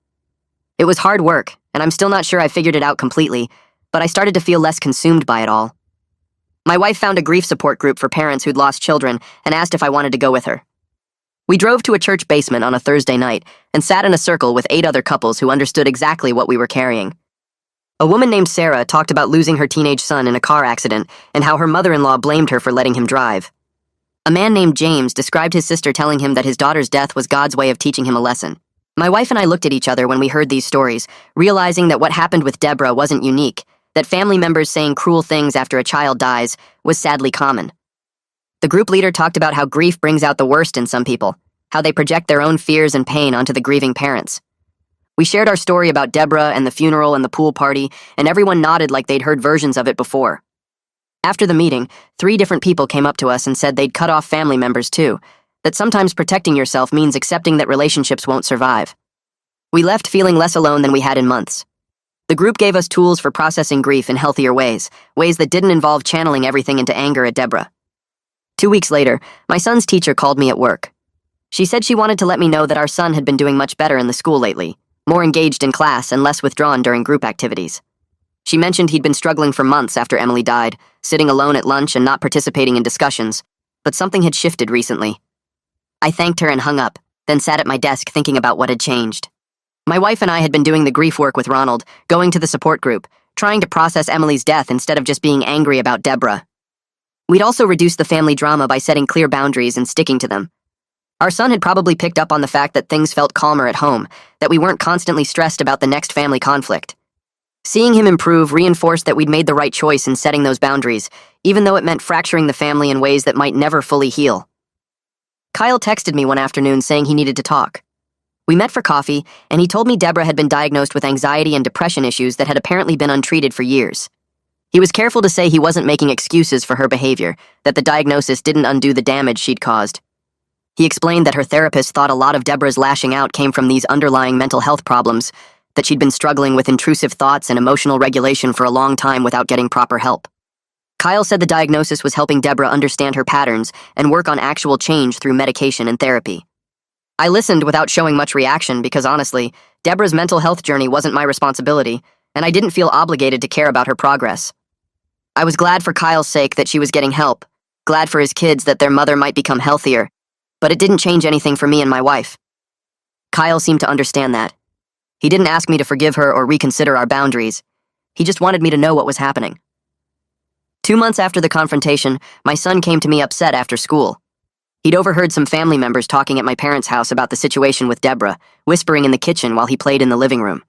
Speaker 1: It was hard work, and I'm still not sure I figured it out completely, but I started to feel less consumed by it all. My wife found a grief support group for parents who'd lost children and asked if I wanted to go with her. We drove to a church basement on a Thursday night and sat in a circle with 8 other couples who understood exactly what we were carrying. A woman named Sarah talked about losing her teenage son in a car accident and how her mother-in-law blamed her for letting him drive. A man named James described his sister telling him that his daughter's death was God's way of teaching him a lesson. My wife and I looked at each other when we heard these stories, realizing that what happened with Deborah wasn't unique, that family members saying cruel things after a child dies was sadly common. The group leader talked about how grief brings out the worst in some people, how they project their own fears and pain onto the grieving parents. We shared our story about Deborah and the funeral and the pool party, and everyone nodded like they'd heard versions of it before. After the meeting, 3 different people came up to us and said they'd cut off family members too, that sometimes protecting yourself means accepting that relationships won't survive. We left feeling less alone than we had in months. The group gave us tools for processing grief in healthier ways that didn't involve channeling everything into anger at Deborah. 2 weeks later, my son's teacher called me at work. She said she wanted to let me know that our son had been doing much better in the school lately, more engaged in class and less withdrawn during group activities. She mentioned he'd been struggling for months after Emily died, sitting alone at lunch and not participating in discussions, but something had shifted recently. I thanked her and hung up, then sat at my desk thinking about what had changed. My wife and I had been doing the grief work with Ronald, going to the support group, trying to process Emily's death instead of just being angry about Deborah. We'd also reduced the family drama by setting clear boundaries and sticking to them. Our son had probably picked up on the fact that things felt calmer at home, that we weren't constantly stressed about the next family conflict. Seeing him improve reinforced that we'd made the right choice in setting those boundaries, even though it meant fracturing the family in ways that might never fully heal. Kyle texted me one afternoon saying he needed to talk. We met for coffee, and he told me Deborah had been diagnosed with anxiety and depression issues that had apparently been untreated for years. He was careful to say he wasn't making excuses for her behavior, that the diagnosis didn't undo the damage she'd caused. He explained that her therapist thought a lot of Deborah's lashing out came from these underlying mental health problems, that she'd been struggling with intrusive thoughts and emotional regulation for a long time without getting proper help. Kyle said the diagnosis was helping Deborah understand her patterns and work on actual change through medication and therapy. I listened without showing much reaction because honestly, Deborah's mental health journey wasn't my responsibility, and I didn't feel obligated to care about her progress. I was glad for Kyle's sake that she was getting help, glad for his kids that their mother might become healthier, but it didn't change anything for me and my wife. Kyle seemed to understand that. He didn't ask me to forgive her or reconsider our boundaries. He just wanted me to know what was happening. 2 months after the confrontation, my son came to me upset after school. He'd overheard some family members talking at my parents' house about the situation with Deborah, whispering in the kitchen while he played in the living room.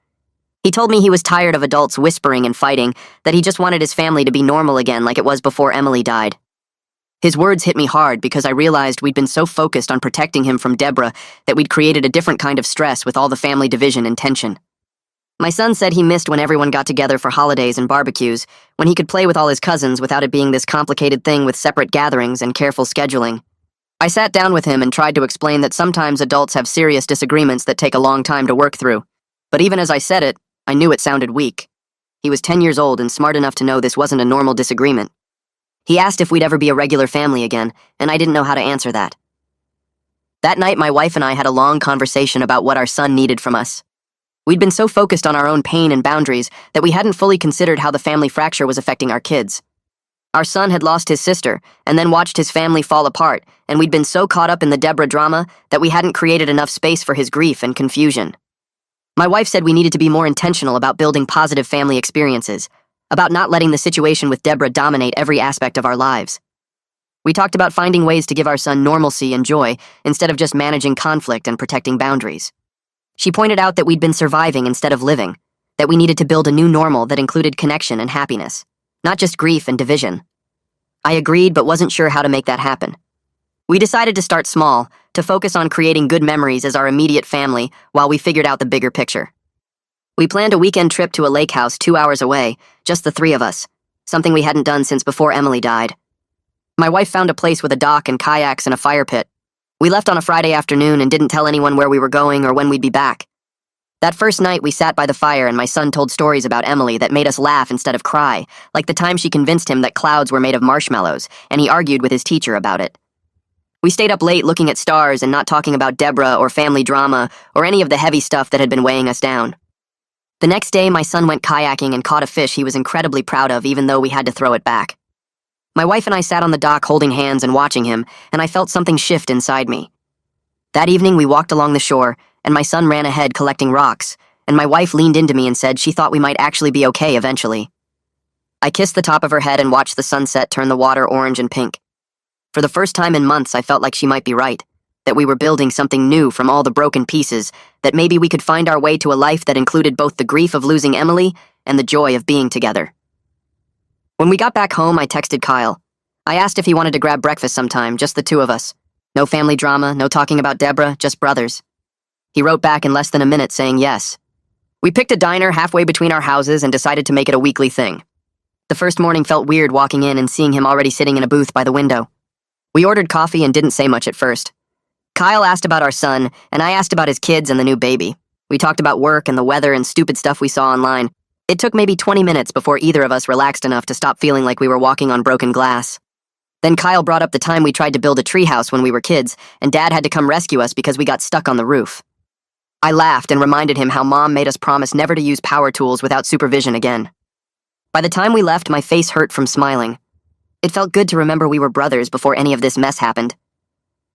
Speaker 1: He told me he was tired of adults whispering and fighting, that he just wanted his family to be normal again like it was before Emily died. His words hit me hard because I realized we'd been so focused on protecting him from Deborah that we'd created a different kind of stress with all the family division and tension. My son said he missed when everyone got together for holidays and barbecues, when he could play with all his cousins without it being this complicated thing with separate gatherings and careful scheduling. I sat down with him and tried to explain that sometimes adults have serious disagreements that take a long time to work through. But even as I said it, I knew it sounded weak. He was 10 years old and smart enough to know this wasn't a normal disagreement. He asked if we'd ever be a regular family again, and I didn't know how to answer that. That night, my wife and I had a long conversation about what our son needed from us. We'd been so focused on our own pain and boundaries that we hadn't fully considered how the family fracture was affecting our kids. Our son had lost his sister, and then watched his family fall apart, and we'd been so caught up in the Deborah drama that we hadn't created enough space for his grief and confusion. My wife said we needed to be more intentional about building positive family experiences, about not letting the situation with Deborah dominate every aspect of our lives. We talked about finding ways to give our son normalcy and joy instead of just managing conflict and protecting boundaries. She pointed out that we'd been surviving instead of living, that we needed to build a new normal that included connection and happiness, not just grief and division. I agreed but wasn't sure how to make that happen. We decided to start small, to focus on creating good memories as our immediate family while we figured out the bigger picture. We planned a weekend trip to a lake house 2 hours away, just the 3 of us, something we hadn't done since before Emily died. My wife found a place with a dock and kayaks and a fire pit. We left on a Friday afternoon and didn't tell anyone where we were going or when we'd be back. That first night, we sat by the fire and my son told stories about Emily that made us laugh instead of cry, like the time she convinced him that clouds were made of marshmallows, and he argued with his teacher about it. We stayed up late looking at stars and not talking about Deborah or family drama or any of the heavy stuff that had been weighing us down. The next day, my son went kayaking and caught a fish he was incredibly proud of, even though we had to throw it back. My wife and I sat on the dock holding hands and watching him, and I felt something shift inside me. That evening, we walked along the shore, and my son ran ahead collecting rocks, and my wife leaned into me and said she thought we might actually be okay eventually. I kissed the top of her head and watched the sunset turn the water orange and pink. For the first time in months, I felt like she might be right, that we were building something new from all the broken pieces, that maybe we could find our way to a life that included both the grief of losing Emily and the joy of being together. When we got back home, I texted Kyle. I asked if he wanted to grab breakfast sometime, just the two of us. No family drama, no talking about Deborah, just brothers. He wrote back in less than a minute saying yes. We picked a diner halfway between our houses and decided to make it a weekly thing. The first morning felt weird walking in and seeing him already sitting in a booth by the window. We ordered coffee and didn't say much at first. Kyle asked about our son, and I asked about his kids and the new baby. We talked about work and the weather and stupid stuff we saw online. It took maybe 20 minutes before either of us relaxed enough to stop feeling like we were walking on broken glass. Then Kyle brought up the time we tried to build a treehouse when we were kids, and Dad had to come rescue us because we got stuck on the roof. I laughed and reminded him how Mom made us promise never to use power tools without supervision again. By the time we left, my face hurt from smiling. It felt good to remember we were brothers before any of this mess happened.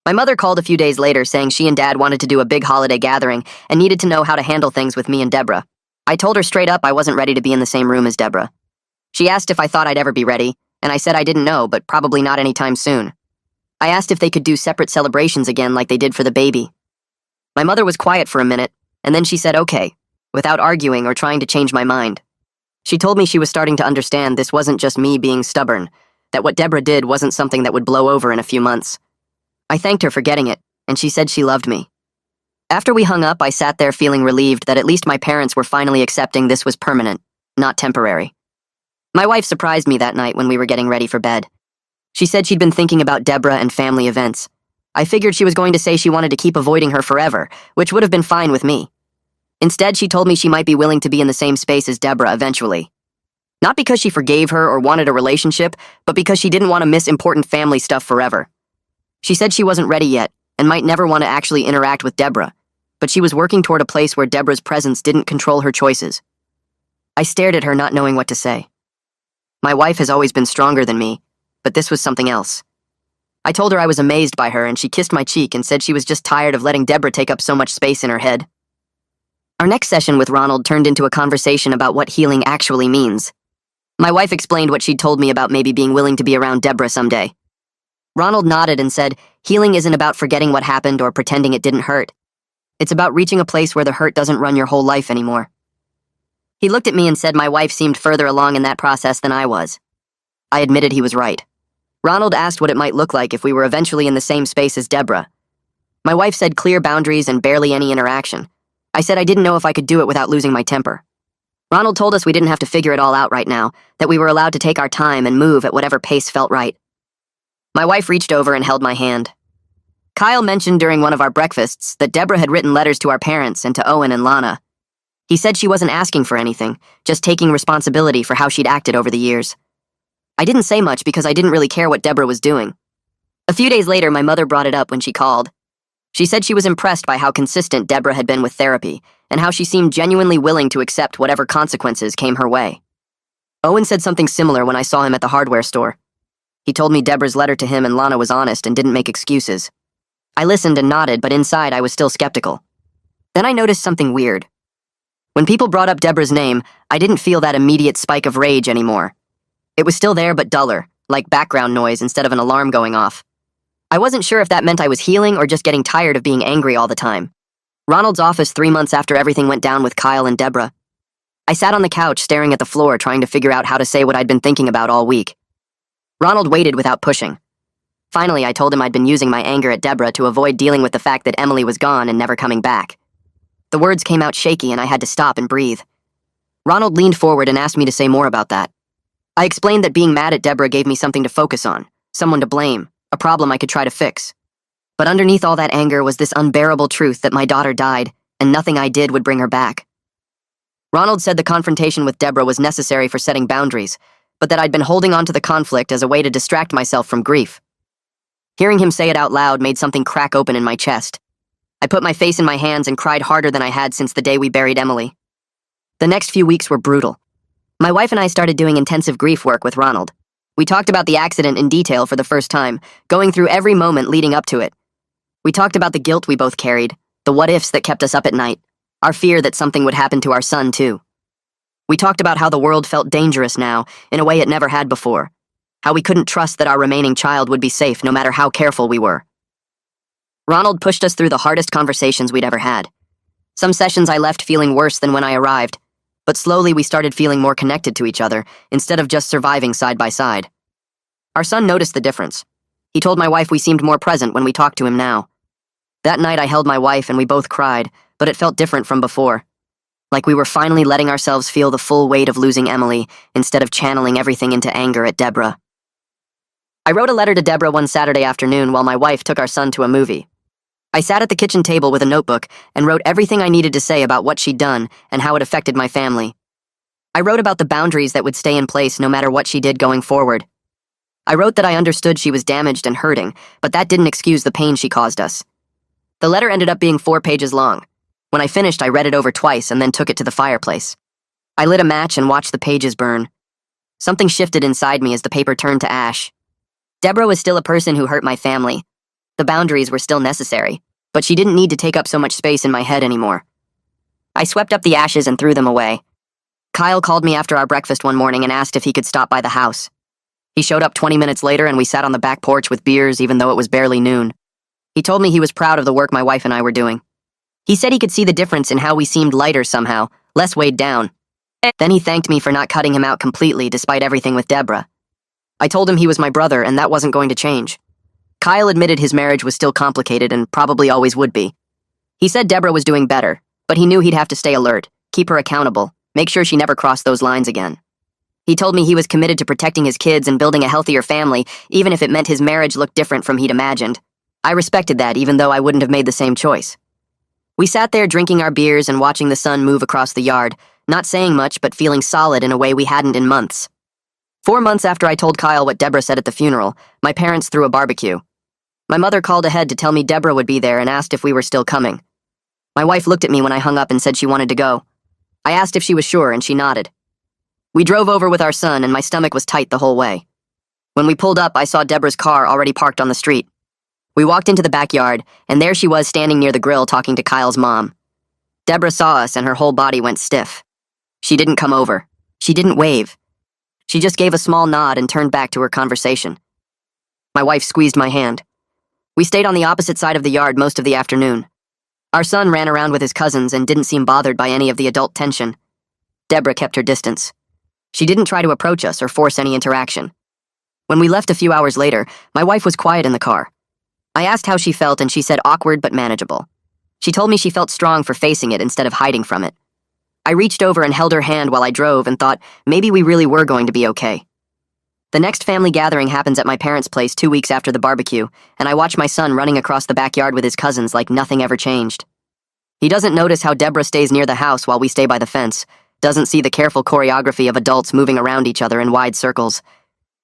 Speaker 1: My mother called a few days later saying she and Dad wanted to do a big holiday gathering and needed to know how to handle things with me and Deborah. I told her straight up I wasn't ready to be in the same room as Deborah. She asked if I thought I'd ever be ready, and I said I didn't know, but probably not anytime soon. I asked if they could do separate celebrations again like they did for the baby. My mother was quiet for a minute, and then she said okay, without arguing or trying to change my mind. She told me she was starting to understand this wasn't just me being stubborn, that what Deborah did wasn't something that would blow over in a few months. I thanked her for getting it, and she said she loved me. After we hung up, I sat there feeling relieved that at least my parents were finally accepting this was permanent, not temporary. My wife surprised me that night when we were getting ready for bed. She said she'd been thinking about Deborah and family events. I figured she was going to say she wanted to keep avoiding her forever, which would have been fine with me. Instead, she told me she might be willing to be in the same space as Deborah eventually. Not because she forgave her or wanted a relationship, but because she didn't want to miss important family stuff forever. She said she wasn't ready yet, and might never want to actually interact with Deborah, but she was working toward a place where Deborah's presence didn't control her choices. I stared at her, not knowing what to say. My wife has always been stronger than me, but this was something else. I told her I was amazed by her, and she kissed my cheek and said she was just tired of letting Deborah take up so much space in her head. Our next session with Ronald turned into a conversation about what healing actually means. My wife explained what she'd told me about maybe being willing to be around Deborah someday. Ronald nodded and said, healing isn't about forgetting what happened or pretending it didn't hurt. It's about reaching a place where the hurt doesn't run your whole life anymore. He looked at me and said my wife seemed further along in that process than I was. I admitted he was right. Ronald asked what it might look like if we were eventually in the same space as Deborah. My wife said clear boundaries and barely any interaction. I said I didn't know if I could do it without losing my temper. Ronald told us we didn't have to figure it all out right now, that we were allowed to take our time and move at whatever pace felt right. My wife reached over and held my hand. Kyle mentioned during one of our breakfasts that Deborah had written letters to our parents and to Owen and Lana. He said she wasn't asking for anything, just taking responsibility for how she'd acted over the years. I didn't say much because I didn't really care what Deborah was doing. A few days later, my mother brought it up when she called. She said she was impressed by how consistent Deborah had been with therapy, and how she seemed genuinely willing to accept whatever consequences came her way. Owen said something similar when I saw him at the hardware store. He told me Deborah's letter to him and Lana was honest and didn't make excuses. I listened and nodded, but inside I was still skeptical. Then I noticed something weird. When people brought up Deborah's name, I didn't feel that immediate spike of rage anymore. It was still there but duller, like background noise instead of an alarm going off. I wasn't sure if that meant I was healing or just getting tired of being angry all the time. Ronald's office 3 months after everything went down with Kyle and Deborah. I sat on the couch staring at the floor trying to figure out how to say what I'd been thinking about all week. Ronald waited without pushing. Finally, I told him I'd been using my anger at Deborah to avoid dealing with the fact that Emily was gone and never coming back. The words came out shaky and I had to stop and breathe. Ronald leaned forward and asked me to say more about that. I explained that being mad at Deborah gave me something to focus on, someone to blame, a problem I could try to fix. But underneath all that anger was this unbearable truth that my daughter died, and nothing I did would bring her back. Ronald said the confrontation with Deborah was necessary for setting boundaries, but that I'd been holding on to the conflict as a way to distract myself from grief. Hearing him say it out loud made something crack open in my chest. I put my face in my hands and cried harder than I had since the day we buried Emily. The next few weeks were brutal. My wife and I started doing intensive grief work with Ronald. We talked about the accident in detail for the first time, going through every moment leading up to it. We talked about the guilt we both carried, the what-ifs that kept us up at night, Our fear that something would happen to our son, too. We talked about how the world felt dangerous now, in a way it never had before. How we couldn't trust that our remaining child would be safe no matter how careful we were. Ronald pushed us through the hardest conversations we'd ever had. Some sessions I left feeling worse than when I arrived, but slowly we started feeling more connected to each other, instead of just surviving side by side. Our son noticed the difference. He told my wife we seemed more present when we talked to him now. That night I held my wife and we both cried, but it felt different from before. Like we were finally letting ourselves feel the full weight of losing Emily, instead of channeling everything into anger at Deborah. I wrote a letter to Deborah one Saturday afternoon while my wife took our son to a movie. I sat at the kitchen table with a notebook and wrote everything I needed to say about what she'd done and how it affected my family. I wrote about the boundaries that would stay in place no matter what she did going forward. I wrote that I understood she was damaged and hurting, but that didn't excuse the pain she caused us. The letter ended up being 4 pages long. When I finished, I read it over twice and then took it to the fireplace. I lit a match and watched the pages burn. Something shifted inside me as the paper turned to ash. Deborah was still a person who hurt my family. The boundaries were still necessary, but she didn't need to take up so much space in my head anymore. I swept up the ashes and threw them away. Kyle called me after our breakfast one morning and asked if he could stop by the house. He showed up 20 minutes later and we sat on the back porch with beers even though it was barely noon. He told me he was proud of the work my wife and I were doing. He said he could see the difference in how we seemed lighter somehow, less weighed down. Then he thanked me for not cutting him out completely despite everything with Deborah. I told him he was my brother and that wasn't going to change. Kyle admitted his marriage was still complicated and probably always would be. He said Deborah was doing better, but he knew he'd have to stay alert, keep her accountable, make sure she never crossed those lines again. He told me he was committed to protecting his kids and building a healthier family, even if it meant his marriage looked different from he'd imagined. I respected that, even though I wouldn't have made the same choice. We sat there drinking our beers and watching the sun move across the yard, not saying much but feeling solid in a way we hadn't in months. 4 months after I told Kyle what Deborah said at the funeral, my parents threw a barbecue. My mother called ahead to tell me Deborah would be there and asked if we were still coming. My wife looked at me when I hung up and said she wanted to go. I asked if she was sure and she nodded. We drove over with our son and my stomach was tight the whole way. When we pulled up, I saw Deborah's car already parked on the street. We walked into the backyard, and there she was standing near the grill talking to Kyle's mom. Deborah saw us and her whole body went stiff. She didn't come over. She didn't wave. She just gave a small nod and turned back to her conversation. My wife squeezed my hand. We stayed on the opposite side of the yard most of the afternoon. Our son ran around with his cousins and didn't seem bothered by any of the adult tension. Deborah kept her distance. She didn't try to approach us or force any interaction. When we left a few hours later, my wife was quiet in the car. I asked how she felt and she said awkward but manageable. She told me she felt strong for facing it instead of hiding from it. I reached over and held her hand while I drove and thought maybe we really were going to be okay. The next family gathering happens at my parents' place 2 weeks after the barbecue, and I watch my son running across the backyard with his cousins like nothing ever changed. He doesn't notice how Deborah stays near the house while we stay by the fence, doesn't see the careful choreography of adults moving around each other in wide circles.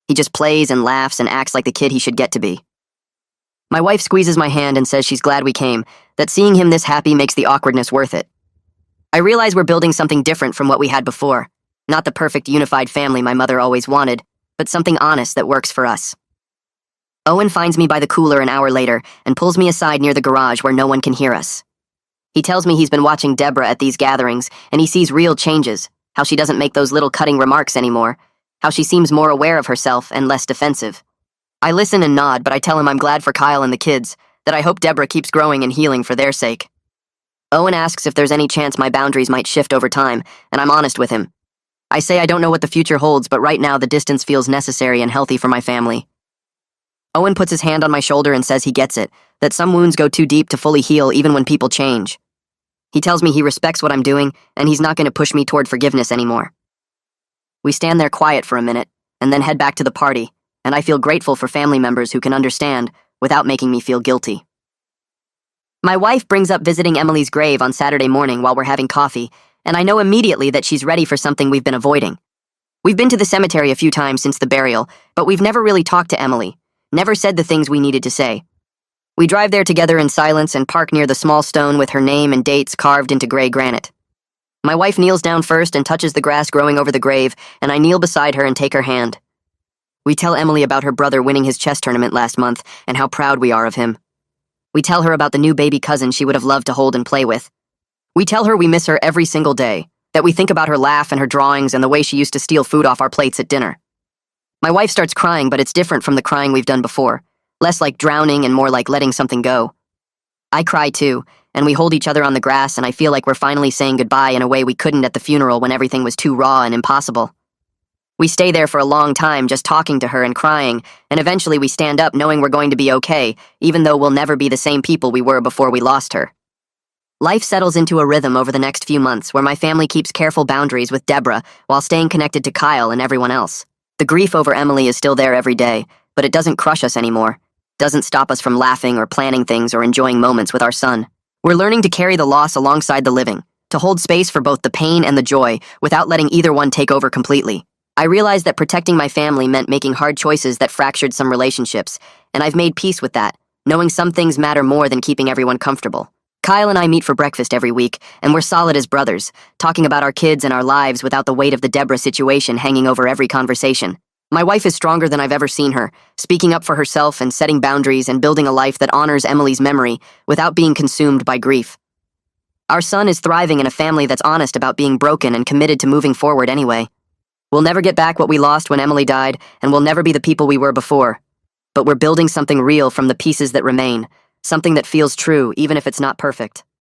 Speaker 1: He just plays and laughs and acts like the kid he should get to be. My wife squeezes my hand and says she's glad we came, that seeing him this happy makes the awkwardness worth it. I realize we're building something different from what we had before, not the perfect unified family my mother always wanted, but something honest that works for us. Owen finds me by the cooler an hour later and pulls me aside near the garage where no one can hear us. He tells me he's been watching Deborah at these gatherings and he sees real changes, how she doesn't make those little cutting remarks anymore, how she seems more aware of herself and less defensive. I listen and nod, but I tell him I'm glad for Kyle and the kids, that I hope Deborah keeps growing and healing for their sake. Owen asks if there's any chance my boundaries might shift over time, and I'm honest with him. I say I don't know what the future holds, but right now the distance feels necessary and healthy for my family. Owen puts his hand on my shoulder and says he gets it, that some wounds go too deep to fully heal even when people change. He tells me he respects what I'm doing, and he's not going to push me toward forgiveness anymore. We stand there quiet for a minute, and then head back to the party, and I feel grateful for family members who can understand without making me feel guilty. My wife brings up visiting Emily's grave on Saturday morning while we're having coffee, and I know immediately that she's ready for something we've been avoiding. We've been to the cemetery a few times since the burial, but we've never really talked to Emily, never said the things we needed to say. We drive there together in silence and park near the small stone with her name and dates carved into gray granite. My wife kneels down first and touches the grass growing over the grave, and I kneel beside her and take her hand. We tell Emily about her brother winning his chess tournament last month and how proud we are of him. We tell her about the new baby cousin she would have loved to hold and play with. We tell her we miss her every single day, that we think about her laugh and her drawings and the way she used to steal food off our plates at dinner. My wife starts crying, but it's different from the crying we've done before, less like drowning and more like letting something go. I cry too, and we hold each other on the grass, and I feel like we're finally saying goodbye in a way we couldn't at the funeral when everything was too raw and impossible. We stay there for a long time just talking to her and crying, and eventually we stand up knowing we're going to be okay, even though we'll never be the same people we were before we lost her. Life settles into a rhythm over the next few months where my family keeps careful boundaries with Deborah while staying connected to Kyle and everyone else. The grief over Emily is still there every day, but it doesn't crush us anymore. Doesn't stop us from laughing or planning things or enjoying moments with our son. We're learning to carry the loss alongside the living, to hold space for both the pain and the joy without letting either one take over completely. I realized that protecting my family meant making hard choices that fractured some relationships, and I've made peace with that, knowing some things matter more than keeping everyone comfortable. Kyle and I meet for breakfast every week, and we're solid as brothers, talking about our kids and our lives without the weight of the Deborah situation hanging over every conversation. My wife is stronger than I've ever seen her, speaking up for herself and setting boundaries and building a life that honors Emily's memory without being consumed by grief. Our son is thriving in a family that's honest about being broken and committed to moving forward anyway. We'll never get back what we lost when Emily died, and we'll never be the people we were before. But we're building something real from the pieces that remain, something that feels true even if it's not perfect.